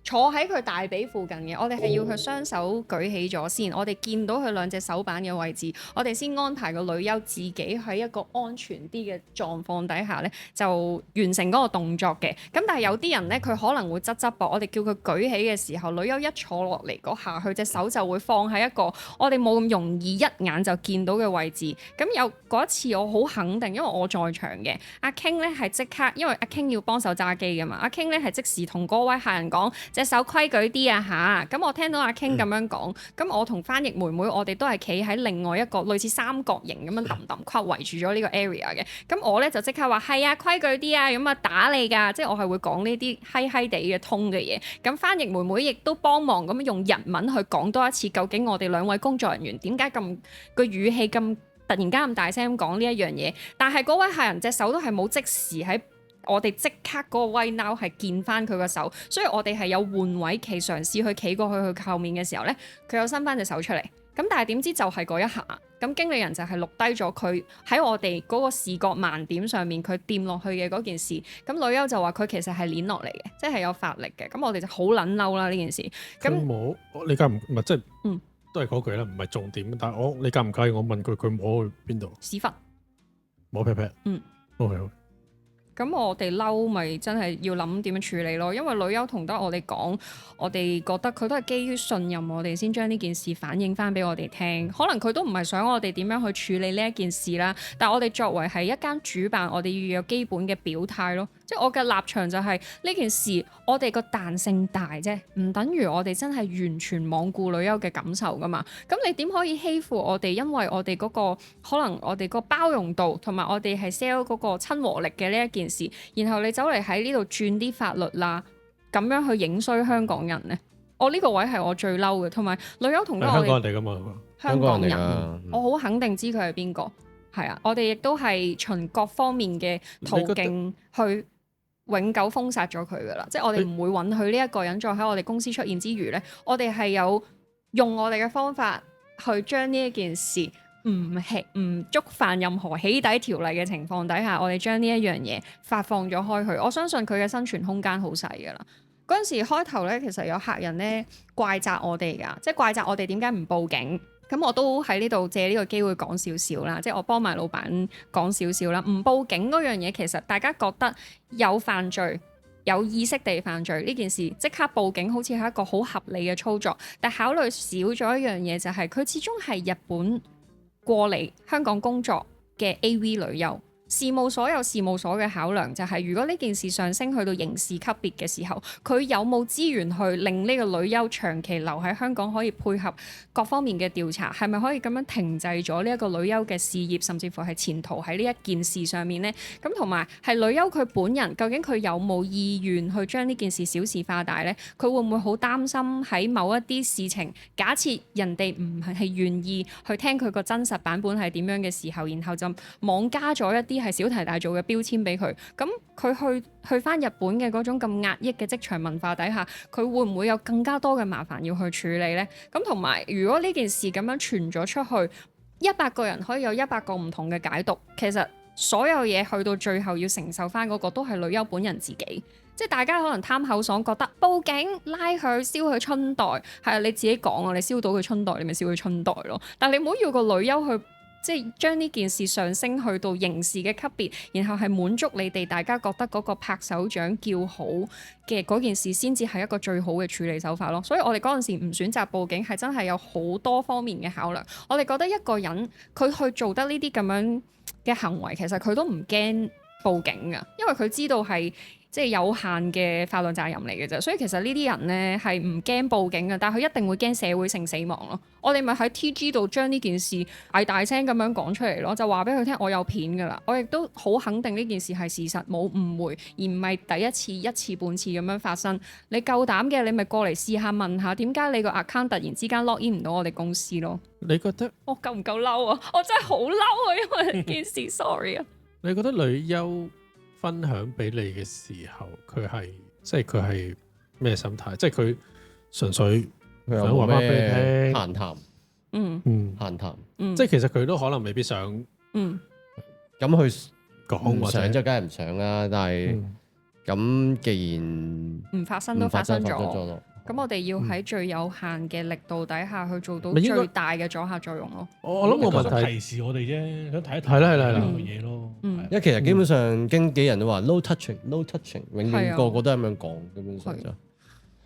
坐喺佢大髀附近嘅，我哋係要佢雙手舉起咗先，我哋見到佢兩隻手板嘅位置，我哋先安排個女優自己喺一個安全啲嘅狀況底下咧，就完成嗰個動作嘅。咁但係有啲人咧，佢可能會側側膊，我哋叫佢舉起嘅時候，女優一坐落嚟嗰下，佢隻手就會放喺一個我哋冇咁容易一眼就見到嘅位置。咁有嗰一次我好肯定，因為我在場嘅，阿 King 咧係即刻，因為阿 King 要幫手揸機㗎嘛，阿 King 咧係即時同嗰位客人講隻手規矩啲啊嚇。咁我聽到阿 King 咁樣講，咁我同翻譯妹妹我哋都係企喺另外一個類似三角形咁樣揼框圍住咗呢個 area 嘅。咁我咧就即刻話係啊，規矩啲啊，咁啊打你㗎，即係我係會講呢啲閪閪地嘅通嘅嘢，咁翻譯妹妹亦都幫忙咁用日文去講多一次，究竟我哋兩位工作人員點解咁個語氣咁突然間咁大聲講呢一樣嘢？但係嗰位客人隻手都係冇即時喺我哋即刻嗰個威鬧係見翻佢個手，所以我哋係有換位企嘗試去企過去佢後面嘅時候呢，佢有伸翻隻手出嚟。咁但係點知就係嗰一下，咁經理人就係錄低咗佢喺我哋嗰個視覺盲點上面佢掂落去嘅嗰件事。咁女優就話佢其實係攣落嚟嘅，即係有發力嘅。咁我哋就好撚嬲啦呢件事。佢咁摸，你介唔係即係，嗯都係嗰句啦，唔係重點。但係你介唔介意我問佢摸去邊度？屎忽。摸 pat pat。嗯。OK。咁我哋嬲咪真係要諗點樣處理咯，因為女優同得我哋講，我哋覺得佢都係基於信任我哋先將呢件事反映翻俾我哋聽。可能佢都唔係想我哋點樣去處理呢一件事啦，但係我哋作為係一間主辦，我哋要有基本嘅表態咯。即係我嘅立場就係呢件事，我哋個彈性大啫，唔等於我哋真係完全罔顧女優嘅感受噶嘛。咁你點可以欺負我哋？因為我哋嗰個可能我哋個包容度同埋我哋係 sell 嗰個親和力嘅呢一件事，然後你走嚟喺呢度轉啲法律啦，咁樣去影衰香港人呢？我呢個位係我最嬲嘅，同埋女優同得我係香港哋人嚟㗎嘛？香港人，香港人嚟㗎我好肯定知佢係邊個。係啊，我哋亦都係循各方面嘅途徑去永久封殺咗佢噶啦，即係我哋唔會允許呢一個人再喺我哋公司出現之餘呢，我哋係有用我哋嘅方法去將呢一件事唔觸犯任何起底條例嘅情況底下，我哋將呢一樣嘢發放咗開去，我相信佢嘅生存空間好細㗎啦。嗰陣時開頭咧，其實有客人咧怪責我哋㗎，即係怪責我哋點解唔報警。咁我都喺呢度借呢個機會講少少啦，即係我幫埋老闆講少少啦。唔報警嗰樣嘢，其實大家覺得有犯罪、有意識地犯罪呢件事，即刻報警好似係一個好合理嘅操作。但考慮少咗一樣嘢，就係佢始終係日本過嚟香港工作嘅 AV 女優。事務所有事務所嘅考量就係，如果呢件事上升去到刑事級別嘅時候，佢有冇資源去令呢個女優長期留喺香港，可以配合各方面嘅調查，係咪可以咁樣停滯咗呢一個女優嘅事業，甚至乎係前途喺呢一件事上面呢？咁同埋係女優佢本人，究竟佢有冇意願去將呢件事小事化大呢？佢會唔會好擔心喺某一啲事情，假設人哋唔係願意去聽佢個真實版本係點樣嘅時候，然後就妄加咗一啲係小題大做嘅標籤俾佢，咁佢去返日本嘅嗰種咁壓抑嘅職場文化底下，佢會唔會有更加多嘅麻煩要去處理呢？咁同埋，如果呢件事咁樣傳咗出去，100個人可以有100個唔同嘅解讀，其實所有嘢去到最後要承受返嗰個都係女優本人自己。即係大家可能貪口爽，覺得報警拉佢燒佢春袋，係啊，你自己講啊，你燒到佢春袋，你咪燒佢春袋咯。但係你唔好要個女優去。即係將呢件事上升去到刑事嘅級別，然後係滿足你哋大家覺得嗰個拍手掌叫好嘅嗰件事，先至係一個最好嘅處理手法咯。所以我哋嗰陣時唔選擇報警，係真係有好多方面嘅考量。我哋覺得一個人佢去做得呢啲咁樣嘅行為，其實佢都唔驚報警㗎，因為佢知道係即係有限嘅法律責任嚟嘅啫。所以其實呢啲人呢係唔驚報警嘅，但係佢一定會驚社會性死亡咯。我哋咪喺 TG 度將呢件事嗌大聲咁樣講出嚟咯，就話俾佢聽我有片㗎啦。我亦都好肯定呢件事係事實，冇誤會，而唔係第一次一次半次咁樣發生。你夠膽嘅，你咪過嚟試下問下點解你個 account 突然之間 log in 唔到我哋公司咯。你覺得我夠唔夠嬲啊？我真係好嬲啊！因為件事，sorry 啊。你覺得女優分享俾你嘅時候，佢係咩心態？即係佢純粹想話翻俾你聽閒談，閒談，即係其實佢都可能未必想，咁佢講唔想就梗係唔想啦。但係咁既然唔發生都發生咗，咯。咁我哋要喺最有限嘅力度底下去做到最大嘅阻嚇作用咯。我諗冇問題，提示我哋啫，想睇一睇係啦嘅嘢咯。因為其實基本上經紀人都話 no touching，no touching，永遠個個都係咁樣講，基本上就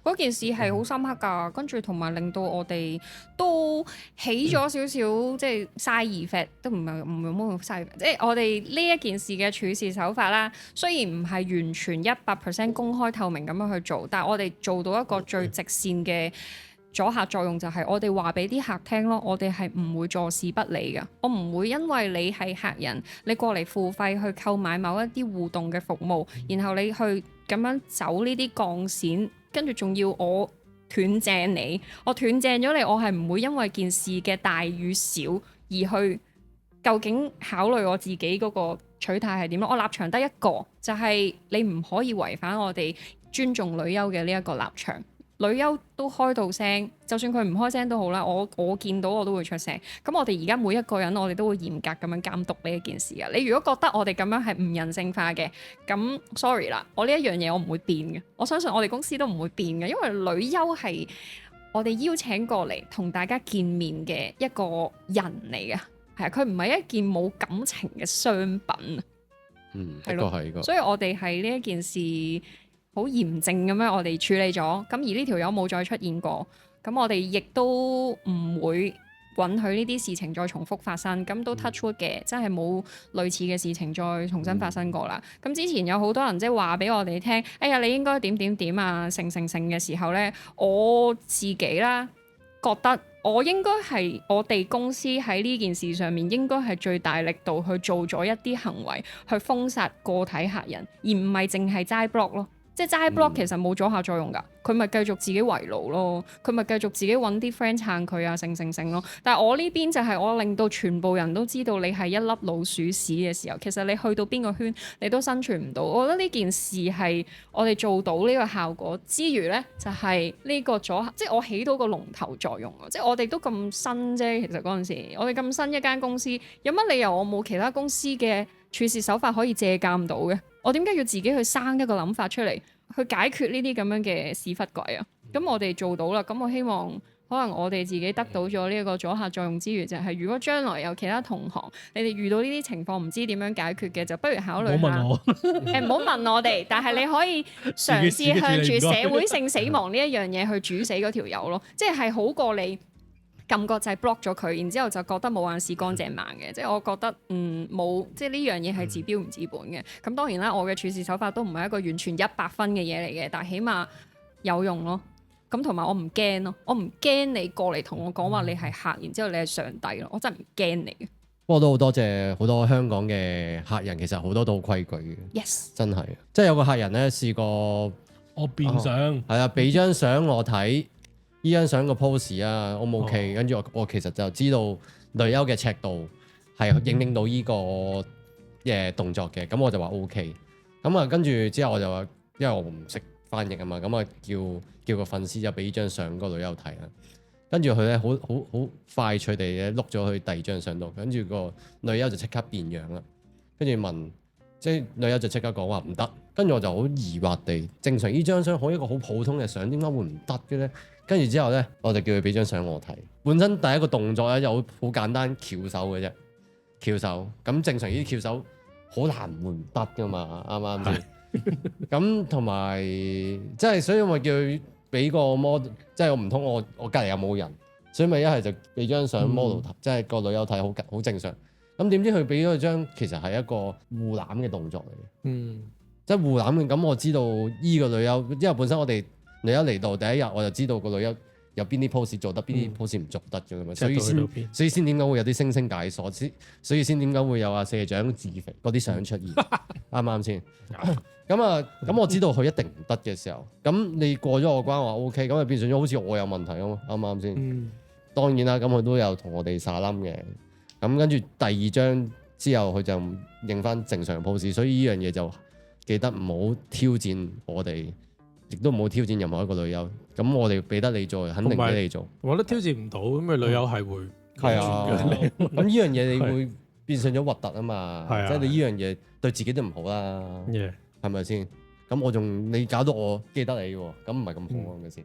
嗰件事係好深刻㗎，跟住同埋令到我哋都起咗少少即係 side effect，都唔係乜 side effect，即係我哋呢一件事嘅處事手法啦。雖然唔係完全100% 公開透明咁樣去做，但係我哋做到一個最直線嘅阻嚇作用，就係我哋話俾啲客聽咯，我哋係唔會坐視不理㗎。我唔會因為你係客人，你過嚟付費去購買某一啲互動嘅服務，然後你去咁樣走呢啲鋼線。跟住仲要我斷正你，我斷正咗你，我係唔會因為件事嘅大與小而去究竟考慮我自己嗰個取態係點咯。我立場得一個，就係你唔可以違反我哋尊重女優嘅呢一個立場。女優都開到聲，就算佢唔開聲都好啦，我見到我都會出聲。咁我哋而家每一個人，我哋都會嚴格咁樣監督呢一件事啊。你如果覺得我哋咁樣係唔人性化嘅，咁 sorry 啦，我呢一樣嘢我唔會變嘅。我相信我哋公司都唔會變嘅，因為女優係我哋邀請過嚟同大家見面嘅一個人嚟嘅，係啊，佢唔係一件冇感情嘅商品啊。係咯，係個。所以我哋係呢一件事好嚴正咁樣，我哋處理咗。咁而呢條友冇再出現過，咁我哋亦都唔會允許呢啲事情再重複發生。咁都 touch wood 嘅，真係冇類似嘅事情再重新發生過啦。咁之前有好多人即係話俾我哋聽，哎呀，你應該點點點啊，成嘅時候呢，我自己啦覺得我應該係我哋公司喺呢件事上面應該係最大力度去做咗一啲行為去封殺個體客人，而唔係淨係齋 block 咯。即係齋 block 其實冇阻嚇作用㗎，佢咪繼續自己圍爐咯，佢咪繼續自己揾啲 friend 撐佢啊，成咯。但係我呢邊就係我令到全部人都知道你係一粒老鼠屎嘅時候，其實你去到邊個圈你都生存唔到。我覺得呢件事係我哋做到呢個效果之餘呢，就係呢個阻嚇，即係我起到個龍頭作用啊！即係我哋都咁新啫，其實嗰陣時我哋咁新一間公司，有乜理由我冇其他公司嘅處事手法可以借鑑到嘅？我點解要自己去生一個諗法出嚟，去解決呢啲咁樣嘅屎忽鬼啊？咁我哋做到啦，咁我希望可能我哋自己得到咗呢一個阻嚇作用之餘，就係如果將來有其他同行，你哋遇到呢啲情況唔知點樣解決嘅，就不如考慮下。唔好問我，唔好問我哋，但係你可以嘗試向住社會性死亡呢一樣嘢去煮死嗰條友咯，即係好過你撳個掣 block 咗佢，然之後就覺得冇眼屎乾淨盲嘅，即係我覺得冇，即係呢樣嘢係治標唔治本嘅。咁當然啦，我嘅處事手法都唔係一個完全100分嘅嘢嚟嘅，但係起碼有用咯。咁同埋我唔驚咯，我唔驚你過嚟同我講話你係客，然之後你係上帝咯，我真係唔驚你嘅。不過都好多謝好多香港嘅客人，其實好多都好規矩嘅。Yes，真係，即係有個客人咧試過，我變相係啊，俾張相我睇，呢張相個 pose 啊，O 唔 OK？跟住我其實就知道女優嘅尺度係影到呢個動作嘅，咁我就話 OK。咁啊，跟住之後我就話，因為我唔識翻譯啊嘛，咁啊叫個粉絲就俾張相個女優睇啦。跟住佢咧好快脆地咧碌咗去第二張相度，跟住個女優就即刻變樣啦。跟住問，即係女優就即刻講話唔得。跟住我就好疑惑地，正常呢張相好一個好普通嘅相，點解會唔得嘅咧？跟住之後咧，我就叫佢俾張相我睇。本身第一個動作咧就好簡單，翹手嘅啫，翹手。咁正常呢啲翹手好難會唔得噶嘛，啱唔啱先？咁同埋即係，所以我叫佢俾個 model，即係我唔通我隔離有冇人，所以咪一係就俾張相 model 睇，即係個女優睇好正常。咁點知佢俾咗張其實係一個護攬嘅動作嚟嘅，即係護攬嘅。咁我知道依個女優，因為本身我哋女優嚟到第一日我就知道個女優有邊啲 pose 做得，邊啲 pose 唔做得嘅嘛，所以先點解會有啲星星解鎖，所以先點解會有阿社長自肥嗰啲相出現，啱唔啱先？咁我知道佢一定唔得嘅時候，咁你過咗我關話 OK，咁就變成咗好似我有問題啊嘛，啱唔啱先？當然啦，咁佢都有同我哋撒冧嘅，咁跟住第二張之後佢就認翻正常 pose，所以呢樣嘢就記得唔好挑戰我哋，亦都唔好挑戰任何一個女優。咁我哋俾得你做，肯定俾你做。我覺得挑戰唔到，咁咪女優係會係啊。咁呢樣嘢你會變成咗核突啊嘛，即係你呢樣嘢對自己都唔好啦，係咪先？咁我仲你搞到我記得你喎，咁唔係咁好啊，係咪先？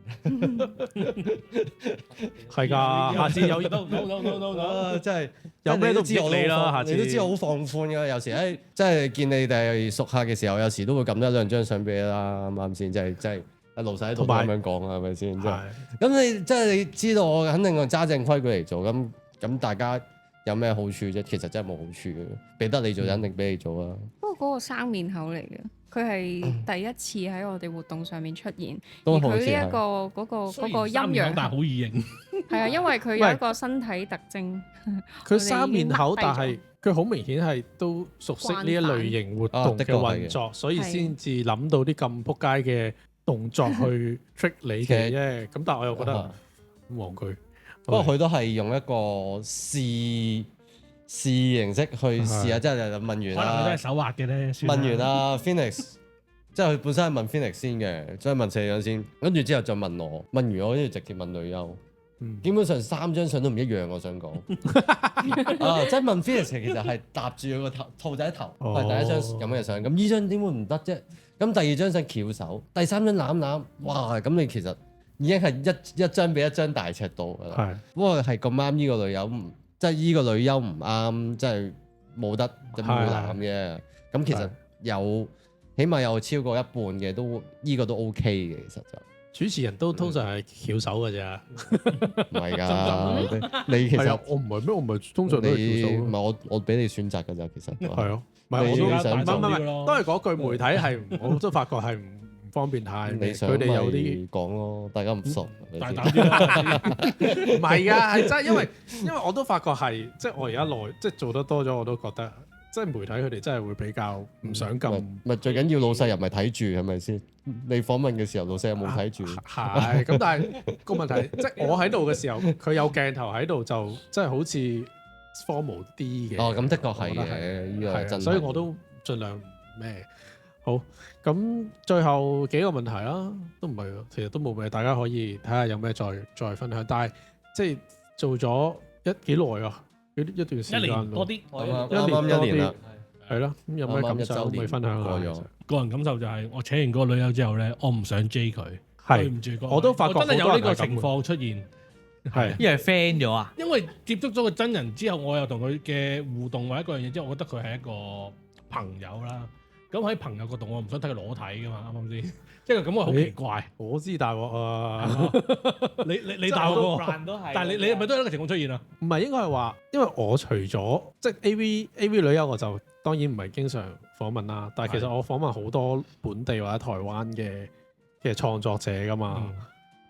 係㗎，下次有真係有咩都知我你啦，下次你都知我好放寬㗎。有時即係見你哋熟客嘅時候，有時都會撳一兩張相俾你啦，啱唔啱先？即係一路曬喺度咁樣講啊，係咪先？咁你即係你知道我肯定我揸正規矩嚟做，咁大家有咩好處啫？其實真係冇好處嘅，俾得你做就肯定俾你做啦。不過嗰個生面口嚟嘅，佢係第一次喺我哋活動上面出現，而佢呢一個嗰個陰陽，但係好易認。係啊，因為佢有一個身體特徵。佢生面口，但係佢好明顯係都熟悉呢一類型活動嘅運作，所以先至諗到啲咁撲街嘅動作去 trick 你嘅啫。咁但係我又覺得好戇居。不過佢都係用一個試形式去試下，即係問完啦。可能都係手畫嘅咧。問完啦 Phoenix， 即係佢本身係問 Phoenix 先嘅，即係問社長先，跟住之後再問我，問完我跟住直接問女優。基本上3張相都唔一樣，我想講。即係問 Phoenix 其實係搭住佢個兔仔頭，係第一張咁嘅相。咁呢張點會唔得啫？咁第二張相翹手，第三張攬，哇！咁你其實已經係一張比一張大尺度㗎啦。不過係咁啱呢個女優，即係呢個女優唔啱，即係冇得冇攬嘅。咁其實起碼有超過一半嘅都呢個都 OK 嘅，其實就。主持人都通常係翹手㗎咋，唔係㗎，你其實我唔係咩？我唔係通常都係翹手。唔係我俾你選擇㗎咋，其實係啊，唔係我都想唔係，都係嗰句媒體係，我都發覺係唔方便太。佢哋有啲講咯，大家唔熟。大膽啲啦，唔係㗎，係真係因為我都發覺係，即係我而家即係做得多咗，我都覺得即係媒體佢哋真係會比較唔想咁。咪最緊要老細又唔係睇住係咪先？你訪問嘅時候老細有冇睇住？係咁，但係個問題即係我喺度嘅時候，佢有鏡頭喺度就真係好似 formal 啲嘅。哦，咁的確係我覺得嘅，呢個係啊真係。所以我都盡量咩好。咁最後幾個問題啦，都唔係，其實都冇咩，大家可以睇下有咩再分享。但係即係做咗幾耐啊？一段時間一年多啲，啱一年啦，係咯。咁有咩感受可以分享下？過咗個人感受就係我請完嗰個女優之後咧，我唔想追佢，係對唔住各位，我都發覺真係有呢個好多人係咁情況出現。係因為 friend 咗啊，因為接觸咗個真人之後，我又同佢嘅互動或者一個樣嘢之後，我覺得佢係一個朋友啦。咁喺朋友角度，我唔想睇佢裸體噶嘛，啱唔啱先？即係個感覺好奇怪。我知大鑊啊！你大我個，都係但係你係咪都有呢個情況出現啊？唔係應該係話，因為我除咗即係 AV 女優，我就當然唔係經常訪問啦。但係其實我訪問好多本地或者台灣嘅創作者噶嘛。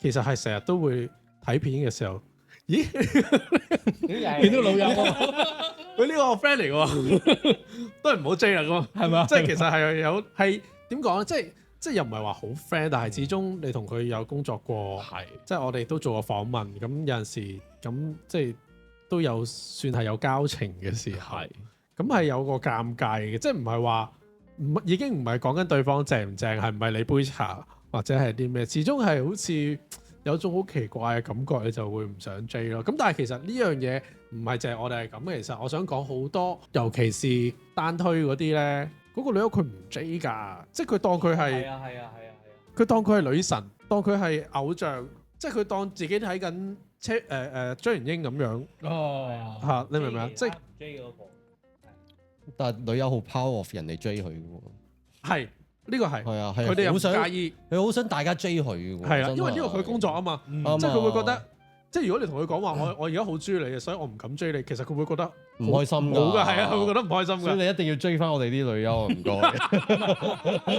其實係成日都會睇片嘅時候，咦？見到老友喎，佢呢個我 friend 嚟喎，都係唔好追啦咁。係咪？即係其實係有係點講咧？即係又唔係話好 friend，但係始終你同佢有工作過，係即係我哋都做過訪問，咁有陣時咁即係都有算係有交情嘅時候，咁係有個尷尬嘅，即係唔係話已經唔係講緊對方正唔正，係唔係你杯茶或者係啲咩，始終係好似有種好奇怪嘅感覺，你就會唔想追咯。咁但係其實呢樣嘢唔係淨係我哋係咁嘅，其實我想講好多，尤其是單推嗰啲咧。嗰個女優佢唔追㗎，即係佢當佢係，佢當佢係女神，當佢係偶像，即係佢當自己睇緊張元英咁樣哦嚇，你明唔明啊？即係但係女優好 power of 人哋追佢嘅喎。係呢個係，係啊，佢哋又唔好想介意，佢好想大家追佢嘅喎。係啦，真係因為呢個佢工作啊嘛，嗯即係佢會覺得，即係如果你同佢講話，我而家好中意你嘅，所以我唔敢追你，其實佢會覺得唔開心㗎。冇㗎，係啊，佢會覺得唔開心㗎。所以你一定要追翻我哋啲女優啊！唔該。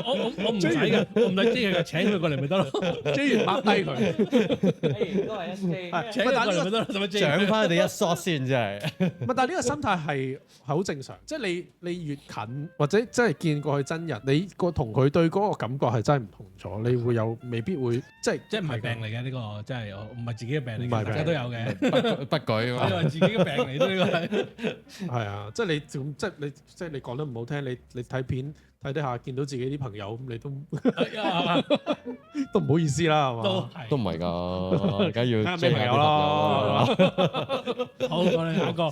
我唔使嘅，我唔使追佢嘅，請佢過嚟咪得咯。追完抹低佢，都係一請佢過嚟咪得咯，使乜追？獎翻你一 shot 先，真係。唔係，但係呢個心態係好正常，即係你越近或者即係見過佢真人，你個同佢對嗰個感覺係真係唔同咗，你會有未必會即係唔係病嚟嘅呢個，真係唔係自己嘅病嚟嘅，唔係病大家都有嘅。不舉你啊嘛。話自己嘅病嚟都呢個係。係啊，即係你即係你講得唔好聽，你睇片睇得下見到自己啲朋友咁，你都都唔好意思啦，係嘛？都唔係㗎，梗係要追下啲咩朋友啦朋友啦。好，我哋下一個。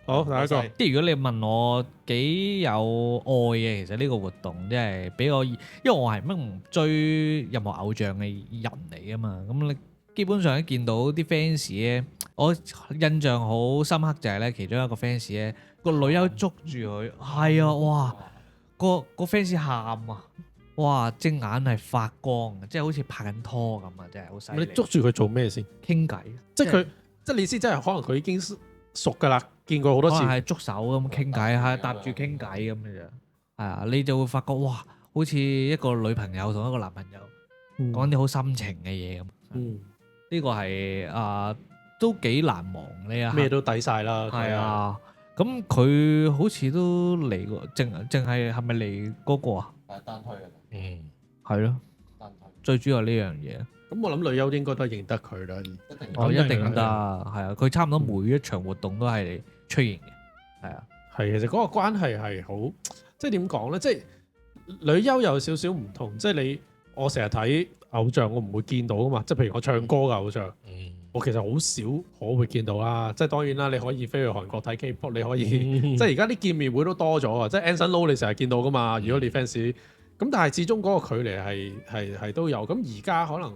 好，第一個即係如果你問我幾有愛嘅，其實呢個活動即係俾我，因為我係乜唔追任何偶像嘅人嚟啊嘛。咁你基本上一見到啲 fans 咧，我印象好深刻就係咧，其中一個 fans 咧，個女優捉住佢，係啊，哇，個 fans 喊啊，哇，隻眼係發光嘅，即係好似拍緊拖咁啊，真係好犀利。你捉住佢做咩先？傾偈，即係佢即係你意思，即係可能佢已經熟㗎啦，見過好多次可能。係捉手咁傾偈，係搭住傾偈咁嘅啫。係啊，你就會發覺哇，好似一個女朋友同一個男朋友講啲好深情嘅嘢咁。嗯，呢個係都幾難忘呢一刻。咩都抵晒啦。係啊，咁佢好似都嚟過，淨係咪嚟嗰個啊？係單推嘅。嗯，係咯，單推。最主要係呢樣嘢。咁我諗女優應該都係認得佢啦。一定。哦，一定得，係係啊，佢差唔多每一場活動都係出現嘅，係啊。係，其實嗰個關係係好，即係點講咧？即係女優有少少唔同，即係我成日睇偶像，我唔會見到噶嘛。即係譬如我唱歌嘅偶像，我其實好少可會見到啦。即係當然啦，你可以飛去韓國睇 K-pop，你可以即係而家啲見面會都多咗啊！即係 Anson Lo 你成日見到噶嘛。如果你 fans 咁，但係始終嗰個距離係都有。咁而家可能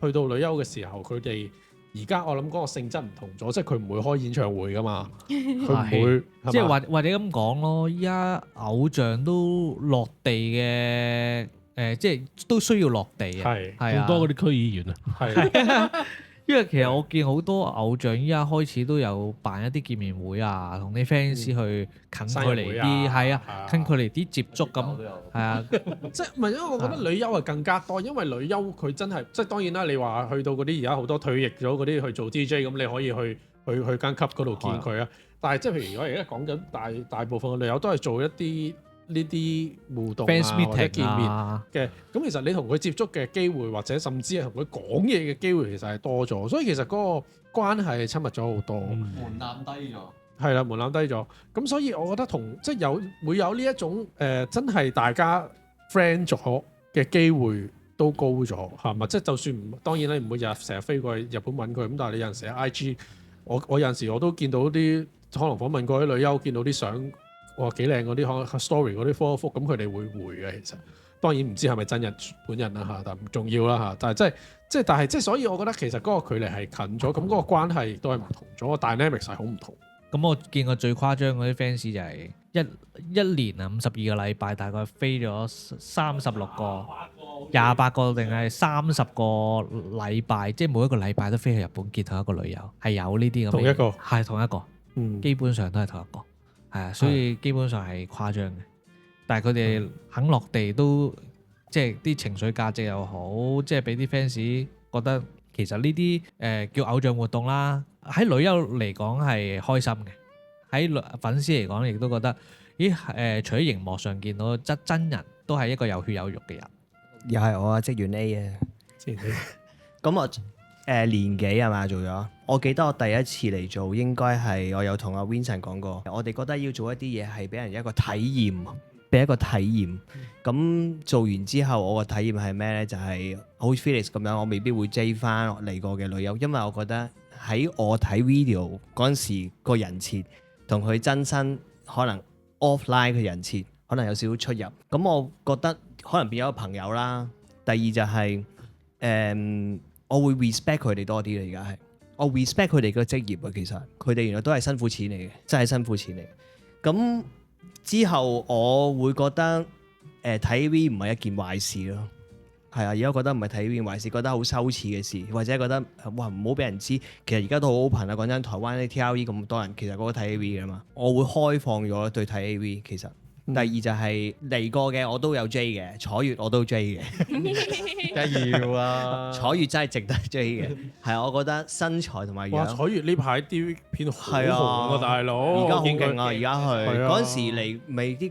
去到女優嘅時候，佢哋而家我諗嗰個性質唔同咗，即係佢唔會開演唱會噶嘛，佢唔會即係係嘛或者咁講咯，依家偶像都落地嘅，即係都需要落地嘅，係係啊，仲多嗰啲區議員啊。係因為其實我見好多偶像依家開始都有辦一啲見面會啊，同啲 fans 去近距離啲，係啊，近距離啲接觸咁，係啊，即係唔係因為我覺得女優係更加多，因為女優佢真係即係當然啦，你話去到嗰啲而家好多退役咗嗰啲去做 DJ 咁，你可以去間級嗰度見佢啊。但係即係譬如如果而家講緊大部分嘅女友都係做一啲呢啲互動 fans 啊或者 meeting 見面啊，嘅，咁其實你同佢接觸嘅機會或者甚至係同佢講嘢嘅機會其實係多咗，所以其實嗰個關係係親密咗好多。門檻低咗。係啦，門檻低咗，咁所以我覺得即係會有呢一種真係大家 friend 咗嘅機會都高咗，係嘛？即係就算當然你唔會成日飛過去日本揾佢，咁但係你有陣時喺 IG，我有陣時我都見到啲可能訪問過啲女優，見到啲相哇幾靚嗰啲可能 story 嗰啲 follow 咁佢哋會回嘅。其實當然唔知係咪真人本人啦嚇，但唔重要啦嚇。但係即係所以我覺得其實嗰個距離係近咗，咁嗰個關係都係唔同咗，個 dynamics 係好唔同。咁我見過最誇張嗰啲 fans 就係一年啊52個禮拜，大概飛咗36個、28個定係30個禮拜，即係每一個禮拜都飛去日本見同一個女友，係有呢啲咁嘅。同一個係同一個，基本上都係同一個，係啊，所以基本上係誇張嘅。但係佢哋肯落地都即係啲情緒價值又好，即係俾啲 fans 覺得其實呢啲叫偶像活動啦。喺女優嚟講係開心嘅，喺粉絲嚟講亦都覺得，咦除咗熒幕上見到真人都係一個有血有肉嘅人。又係我啊，職員 A 啊。咁我年幾係嘛做咗？我記得我第一次嚟做應該係我有同阿 Vincent 講過，我哋覺得要做一啲嘢係俾人一個體驗，俾一個體驗。咁做完之後，我個體驗係咩呢？就係好似 Felix 咁樣，我未必會追翻嚟過嘅女優，因為我覺得喺我睇 video 嗰陣時個人設同佢真身可能 offline 嘅人設可能有少少出入。咁我覺得可能變咗個朋友啦。第二就係我會 respect 佢哋多啲啦。而家係我 respect 佢哋嘅職業啊。其實佢哋原來都係辛苦錢嚟嘅，真係辛苦錢嚟。咁之後我會覺得睇 AV 唔係一件壞事咯。係啊，而家覺得唔係睇 AV 壞事，覺得好羞恥嘅事，或者覺得哇唔好俾人知。其實而家都好 open 啊。講真，台灣啲 TRE 咁多人，其實嗰個睇 AV 嘅嘛。我會開放咗對睇 AV。其實第二就係嚟過嘅我都有 J 嘅，楚月我都 J 嘅。梗係要啦，楚月真係值得 J 嘅。係啊，我覺得身材同埋哇！樣。楚月呢排 DV 片好紅係啊啊，大佬！而家好我見佢勁啊！而家去係啊嗰陣時嚟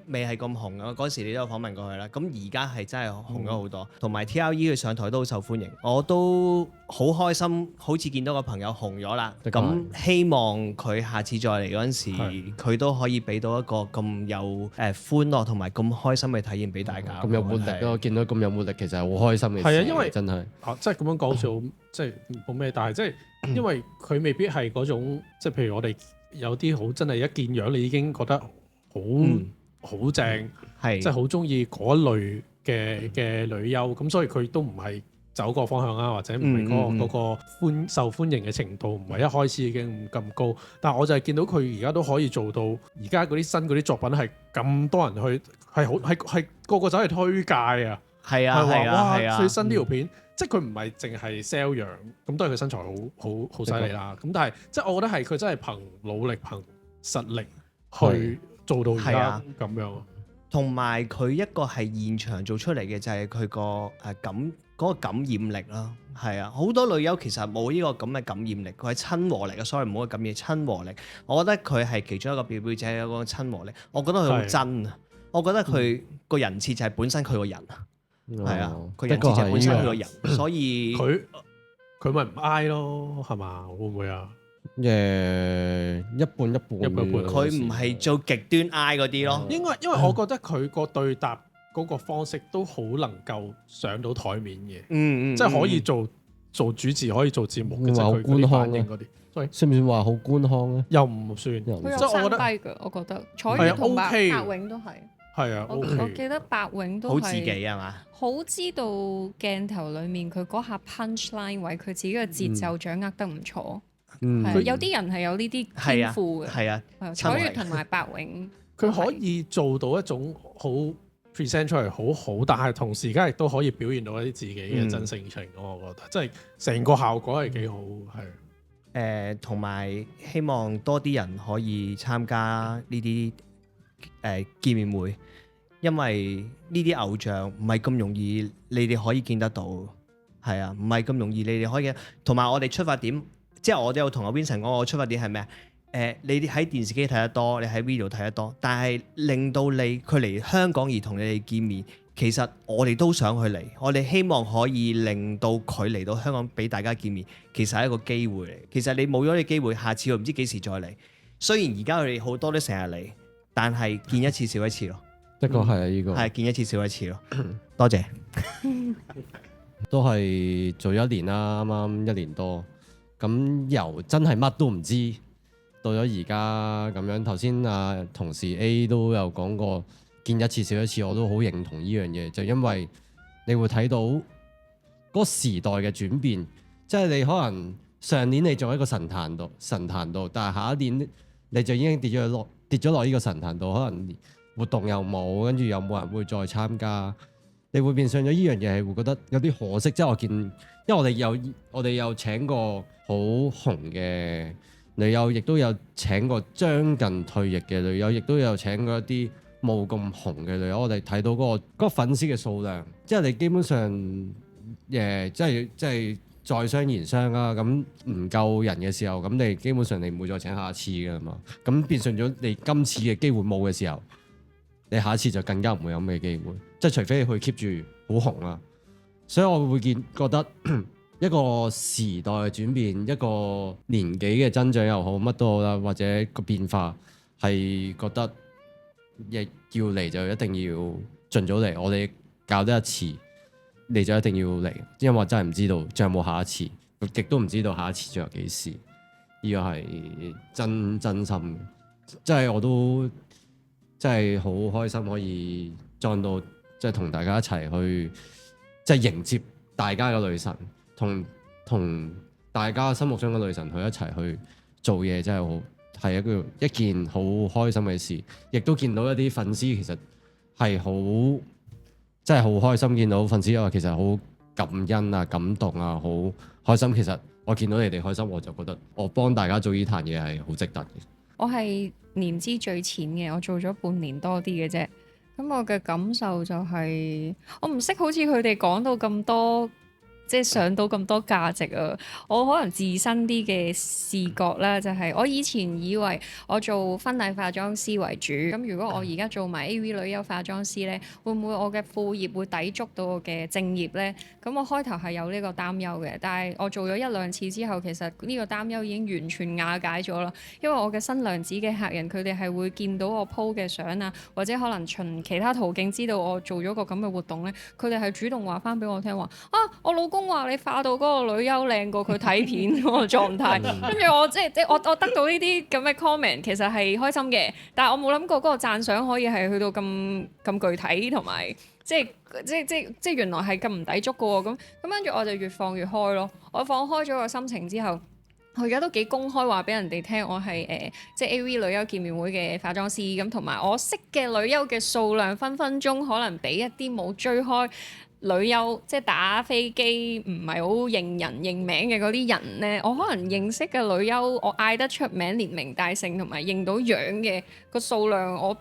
未係咁紅啊！嗰陣時你都有訪問過佢啦。咁而家係真係紅咗好多，同埋 TRE 佢上台都好受歡迎，我都好開心，好似見到個朋友紅咗啦。的確咁希望佢下次再嚟嗰陣時，係佢都可以俾到一個咁有歡樂同埋咁開心嘅體驗俾大家。咁有活力咯！我見到咁有活力，其實係好開心嘅事。係啊因為真係即係咁樣講好似好即係冇咩，但係即係因為佢未必係嗰種即係譬如我哋有啲好真係一見樣你已經覺得好正，係即係好中意嗰類嘅女優，咁所以佢都唔係走個方向啊，或者唔係嗰個受歡迎嘅程度唔係一開始已經咁高。但係我就係見到佢而家都可以做到，而家嗰啲新嗰啲作品係咁多人去，係個個走嚟推介啊！係啊係啊係啊！最新呢條片，即係佢唔係淨係 sell 樣，咁當然佢身材好犀利啦。咁但係即係我覺得係佢真係憑努力、憑實力去做到而家咁樣。同埋佢一個係現場做出嚟嘅就係佢個嗰個感染力啦。係啊，好多女優其實冇呢個咁嘅感染力，佢係親和力嘅。sorry 唔好感染親和力。我覺得佢係其中一個表表者有個親和力。我覺得佢好真啊！我覺得佢個人設就係本身佢個人啊。係啊，佢人設就係本身佢個人，所以佢咪唔挨咯，係嘛？會唔會啊？一半一半，佢唔係做極端 I 嗰啲咯。因為我覺得佢個對答嗰個方式都好能夠上到台面嘅，即係可以做主持，可以做節目嘅，即係佢嗰啲反應嗰啲。所以算唔算話好官腔咧？又唔算，佢有即係我覺得生低㗎，我覺得楚月同白永都係。係啊我，OK。記得白永都好自己係係嘛？好知道鏡頭裡面佢嗰下 punch line 位，佢自己嘅節奏掌握得唔錯。係有啲人係有呢啲天賦嘅。係啊，楚月同埋白永，佢可以做到一種好 present 出嚟好好，但係同時間亦都可以表現到一啲自己嘅真性情。我覺得即係成個效果係幾好，係。同埋希望多啲人可以參加呢啲見面會，因為呢啲偶像唔係咁容易，你哋可以見得到。係啊，唔係咁容易，你哋可以。同埋我哋出發點即係我都有同阿 Vincent 講，我出發點係咩啊？你哋喺電視機睇得多，你喺 video 睇得多，但係令到佢嚟香港而同你哋見面，其實我哋都想去嚟，我哋希望可以令到佢嚟到香港俾大家見面，其實係一個機會嚟。其實你冇咗呢個機會，下次佢唔知幾時再嚟。雖然而家佢哋好多都成日嚟，但係見一次少一次咯。的確係啊，呢個係見一次少一次咯。多謝。都係做咗1年啦，啱啱1年多。咁由真係乜都唔知，到咗而家咁樣。頭先同事 A 都有講過，見一次少一次，我都好認同呢樣嘢。就因為你會睇到嗰個時代嘅轉變，即係你可能上年你做喺個神壇度，但係下一年你就已經跌咗落呢個神壇度，可能活動又冇，跟住又冇人會再參加。你會變相咗呢樣嘢，係會覺得有啲可惜。即係我見，因為我哋有請過好紅嘅女優，亦都有請過將近退役嘅女優，亦都有請過一啲冇咁紅嘅女優。我哋睇到嗰個粉絲嘅數量，即係你基本上即係在商言商啦。咁唔夠人嘅時候，咁你基本上你唔會再請下一次㗎嘛。咁變相咗你今次嘅機會冇嘅時候，你下一次就更加唔會有咩機會，即係除非佢 keep 住好紅啦。所以我會覺得一個時代嘅轉變，一個年紀嘅增長又好，乜都好啦，或者個變化係覺得亦要嚟就一定要盡早嚟。我哋搞得一次嚟就一定要嚟，因為我真係唔知道仲有冇下一次，亦都唔知道下一次仲有幾時。呢個係真心嘅，即係我都。真係好開心可以撞到，即係同大家一齊去，即係迎接大家嘅女神，同大家心目中嘅女神去一齊去做嘢，真係好係一件好開心嘅事。亦都見到一啲粉絲其實係好，真係好開心見到粉絲，因為其實好感恩啊、感動啊、好開心。其實我見到你哋開心，我就覺得我幫大家做呢壇嘢係好值得嘅。我係年資最淺嘅，我做咗半年多啲嘅啫。咁我嘅感受就係，我唔識好似佢哋講到咁多，即係上到咁多價值啊！我可能自身啲嘅視覺啦，就係我以前以為我做婚禮化妝師為主，咁如果我而家做埋 AV 女優化妝師呢，會唔會我嘅副業會抵觸到我嘅正業呢？咁我開頭係有呢個擔憂嘅，但係我做咗1-2次之後，其實呢個擔憂已經完全瓦解咗啦。因為我嘅新娘子嘅客人，佢哋係會見到我 po 嘅相啊，或者可能循其他途徑知道我做咗個咁嘅活動呢，佢哋係主動話翻俾我聽話啊，我老公話你化到嗰個女優靚過佢睇片嗰個狀態，跟住我即係我得到呢啲咁嘅 comment， 其實係開心嘅，但係我冇諗過嗰個讚賞可以係去到咁具體同埋。即係原來係咁唔抵觸嘅喎，咁跟住我就越放越開咯。我放開咗個心情之後，我而家都幾公開話俾人哋聽，我係即係 AV 女優見面會嘅化妝師咁，同埋我識嘅女優嘅數量分分鐘可能比一啲冇追開女優即係打飛機唔係好認人認名嘅嗰啲人呢，我可能認識嘅女優，我嗌得出名、連名帶姓同埋認到樣嘅個數量，我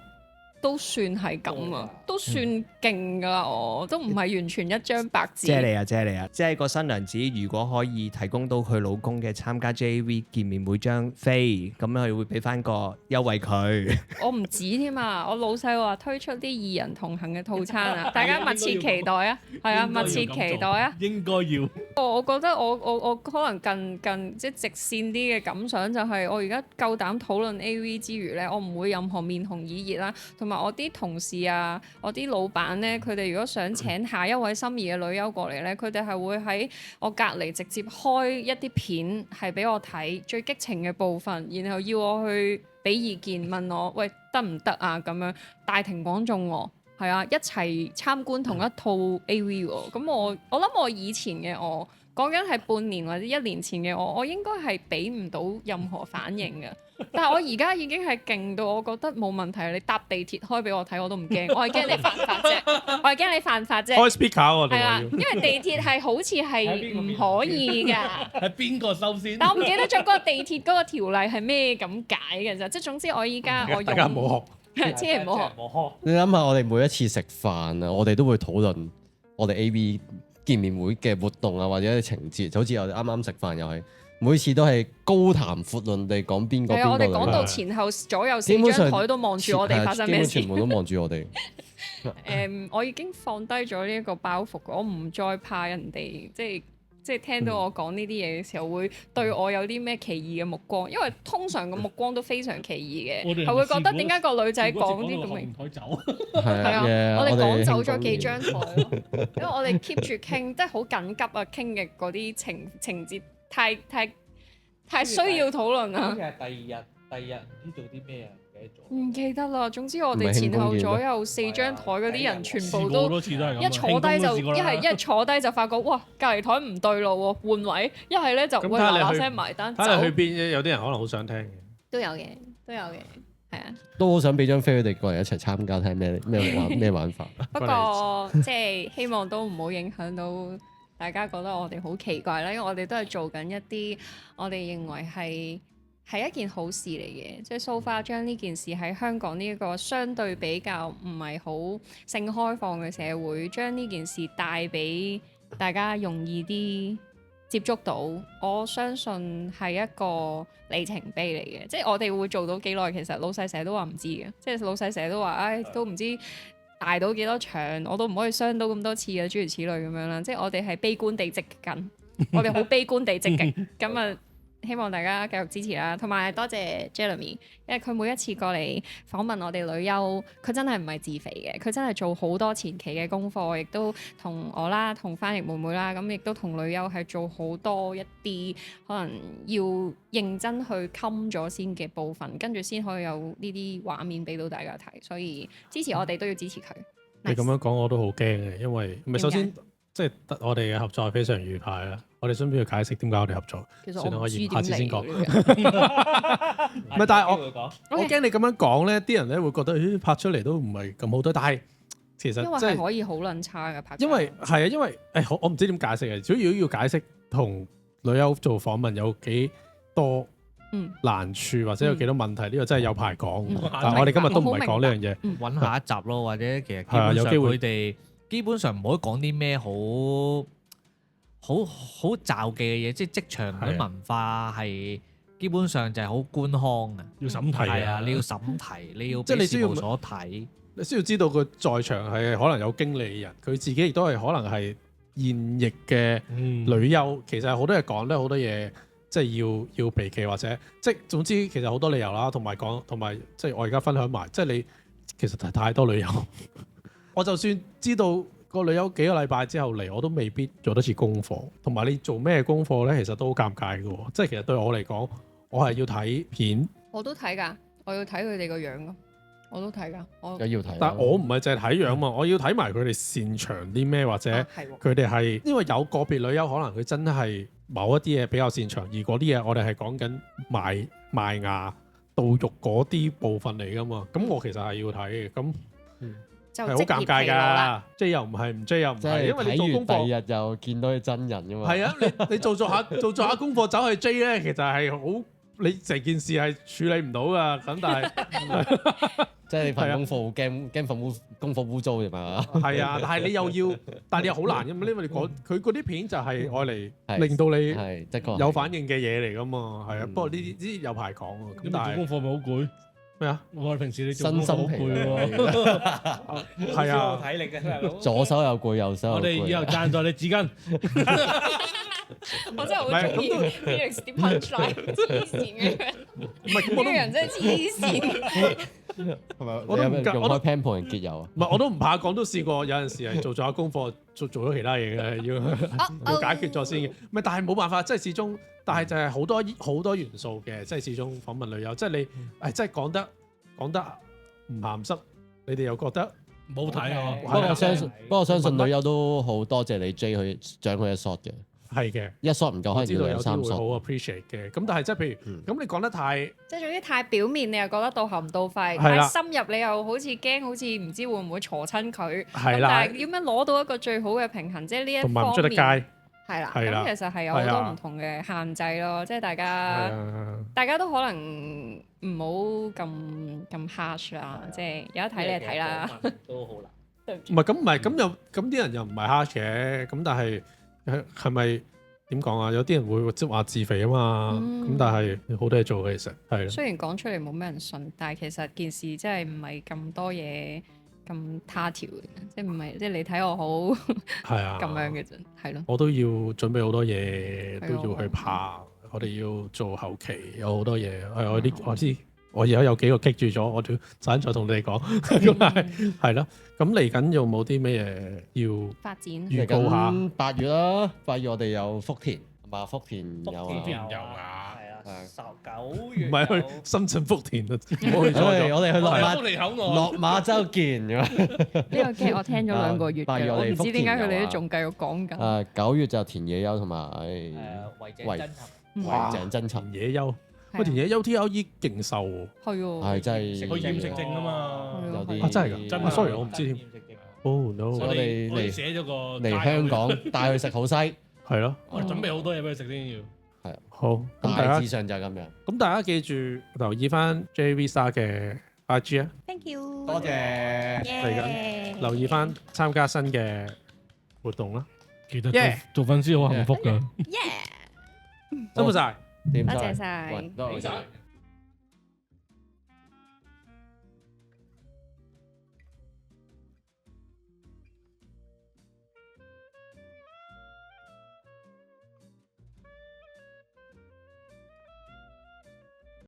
都算係咁啊，都算勁噶啦，我都唔係完全一張白紙。謝你啊，謝你啊！即係個新娘子，如果可以提供到佢老公嘅參加 JAV 見面會張飛，咁佢會俾翻個優惠佢。我唔止添啊！我老細話推出啲2人同行嘅套餐啊，大家密切期待啊！係啊，密切期待啊！應該要。我覺得我可能近即係直線啲嘅感想就係，我而家夠膽討論 AV 之餘咧，我唔會任何面紅耳熱啦，同埋我啲同事啊，我啲老闆咧，佢哋如果想請下一位心儀嘅女優過嚟咧，佢哋係會喺我隔離直接開一啲片係俾我睇最激情嘅部分，然後要我去俾意見，問我喂得唔得啊？咁樣大庭廣眾喎，係啊，一齊參觀同一套 AV 喎。咁我諗我以前嘅我講緊係半年或者1年前嘅我應該係俾唔到任何反應嘅。但係我而家已經係勁到，我覺得冇問題。你搭地鐵開俾我睇，我都唔驚。我係驚你犯法啫，我係驚你犯法啫。開 speaker 我哋係啊，因為地鐵係好似係唔可以㗎。係邊個收先？但我唔記得咗嗰個地鐵嗰個條例係咩咁解嘅啫。即係總之我依家我大家唔好學，千祈唔好學。你諗下，我哋每一次食飯啊，我哋都會討論我哋 AV 見面會嘅活動啊，或者情節，就好似我哋啱啱食飯又係每次都係高談闊論地講邊個係啊，我哋講邊個女到前後左右四基本上張台都望住我哋發生咩事基本全。部都望住我哋。我已經放低咗呢一個包袱，我唔再怕人哋即係聽到我講呢啲嘢嘅時候，會對我有啲咩奇異嘅目光，因為通常個目光都非常奇異嘅，係會覺得點解個女仔講啲咁嘅。台走，係係啊，啊，我哋講走咗興幾張台咯，因為我哋 keep 住傾，即係好緊急啊，傾嘅嗰啲情節太需要討論啦。係第二日唔知做啲咩啊，唔記得啦，總之我哋前後左右四張台嗰啲人全部都多次都係咁啊。一坐低就慶功都試過啦一坐低就發覺哇隔離台唔對路喎，換位，一係咧就喂嗱嗱聲埋單走，睇你去邊啫，有啲人可能好想聽嘅。都有嘅，係啊。都好想俾張飛佢哋過嚟一齊參加，睇咩玩法。不過即係希望都唔好影響到大家覺得我哋好奇怪啦，因為我哋都係做緊一啲我哋認為係一件好事嚟嘅，即係 so far 將呢件事喺香港呢一個相對比較唔係好性開放嘅社會，將呢件事帶俾大家容易啲接觸到，我相信係一個里程碑嚟嘅。即係我哋會做到幾耐，其實老細成日都話唔知嘅，即係老細成日都話，唉，都唔知捱到幾多場，我都唔可以傷到咁多次啊，諸如此類咁樣啦。即係我哋係悲觀地積極緊，我哋好悲觀地積極，咁啊希望大家繼續支持啦。同埋多謝 Jeremy，因為佢每一次過嚟訪問我哋女優，佢真係唔係自肥嘅，佢真係做好多前期嘅功課，亦都同我啦、同翻譯妹妹啦，咁亦都同女優係做好多一啲可能要認真去冚咗先嘅部分，跟住先可以有呢啲畫面俾到大家睇。所以支持我哋都要支持佢。你咁樣講我都好驚嘅，因為唔係首先點即係我哋嘅合作係非常愉快啦。我哋需唔需要解釋點解我哋合作？其實算啦，我唔知點下次先講。嚟嘅唔係，但係我驚你咁樣講咧，啲人咧會覺得，咦，拍出嚟都唔係咁好多。但係其實因為即係係可以好撚差嘅拍。因為係啊，因為我唔知點解釋嘅。如果要解釋同女優做訪問有幾多難處或者有幾多問題，呢個真係有排講。但係我哋今日都唔係講呢樣嘢。揾下一集咯，或者其實基係啊本上有機會佢哋基本上唔可以講啲咩好詐忌嘅嘢，即係職場嗰啲文化係基本上就係好官腔嘅，要審題係啊，你要審題，你要俾即係你需要事務所睇。你需要知道佢在場係可能有經理人，佢自己亦都係可能係現役嘅女優。其實好多嘢講咧，好多嘢即係要避忌，或者即係總之其實好多理由啦，同埋即係我而家分享埋，即係你其實太多女優。我就算知道個女優幾個禮拜之後嚟，我都未必做得切功課。同埋你做咩功課咧，其實都好尷尬嘅喎。即係其實對我嚟講，我係要睇片，我都睇㗎，我要睇佢哋個樣咯，我都睇㗎。梗要睇啦。但係我唔係淨係睇樣嘛，我要睇埋佢哋擅長啲咩，或者係喎佢哋係因為有個別女優可能佢真係某一啲嘢比較擅長，而嗰啲嘢我哋係講緊賣牙到肉嗰啲部分嚟㗎嘛。咁我其實係要睇嘅，咁就係好尷尬職業疲勞啦㗎。J 又唔係，唔 J 又唔係，即係因為你做功課睇完第二日又見到佢真人㗎嘛。係啊，你做下功課走去 J 咧，其實係好你成件事係處理唔到㗎。咁但係即係你份功課驚份功課污糟啫嘛。係啊，但係你又要，但係你又好難㗎嘛，因為佢嗰啲片就係愛嚟係令到你係的確有反應嘅嘢嚟㗎嘛。係啊，不過呢啲有排講啊。咁咁但係做功課咪好攰？咩啊？我哋平時你做身功課好心疲攰喎。勞。係啊，體力嘅大佬。左手又攰，右手又攰。我哋以後贊助你紙巾。我真係好中意 Felix 啲 punchline，黐線嘅人，唔係咁呢個人真係黐線。係咪？我都唔你有冇用我都開 pen 同人結友啊？唔係我都唔怕講，都試過有陣時係做咗下功課，做咗其他嘢嘅，要解決咗先嘅。唔係，但係冇辦法，即係始終，但係就係好多元素嘅，即係始終訪問女優，即係你即係講得唔鹹濕，你哋又覺得冇睇啊！不過我相信女優都好多謝你 J 佢獎佢一 shot 嘅，係嘅。一 shot 唔夠，可能要我知道有兩三啲會 shot。好 appreciate 嘅，咁但係即係譬如咁，你講得太即係總之太表面，你又覺得到喉唔到肺；係啦太深入，你又好似驚，好似唔知會唔會挫親佢。係啦咁但係點樣攞到一個最好嘅平衡？即係呢一同埋唔出得街，方面係係啦。係啦咁其實係有好多係啊唔同嘅限制咯。即係大係家啊，大家都可能唔好咁 harsh 啦。即係有得睇你就睇啦。都好難。唔係咁啲人又唔係 hard 嘅，咁但係係咪點講啊？有啲人會即係話自肥啊嘛，咁但係好多嘢做嘅，其實係咯。雖然講出嚟冇咩人信，但係其實件事真係唔係咁多嘢咁他條嘅，即係唔係即係你睇我好係啊咁樣嘅啫，係咯。我都要準備好多嘢，係啊都要去拍。我哋要做後期，有好多嘢。我知，我而家有幾個棘住咗，我就陣再同你哋講。咁係咯。咁嚟緊有冇啲咩嘢要發展預告下？ 8月啦，8月我哋有福田，係嘛？福田有啊。有啊，係啊，9月唔係去深圳福田啊，唔好去錯咗。我哋去落馬係啊福利口岸落馬洲見咁樣。呢個劇我聽咗2個月嘅，八月我哋我唔知點解佢哋福田有啊都仲繼續講緊。 9月就田野優同埋維井真合維井真尋，田野優，喂，田野優 TLE 勁瘦喎。係喎，係真係佢厭食症啊嘛，有啲啊真係㗎真係，sorry 我唔知添。Oh no！我我哋哋嚟寫咗個嚟香港帶佢食好西，係咯，我哋準備好多嘢俾佢食先要。好。咁大家大致上就係咁樣。咁大家記住留意翻 JV Star 嘅 IG 啊， Thank you，多謝。嚟緊留意翻參加新嘅活動啦。記得 Yeah 做粉絲好幸福㗎。辛苦晒。掂多謝晒喂多謝。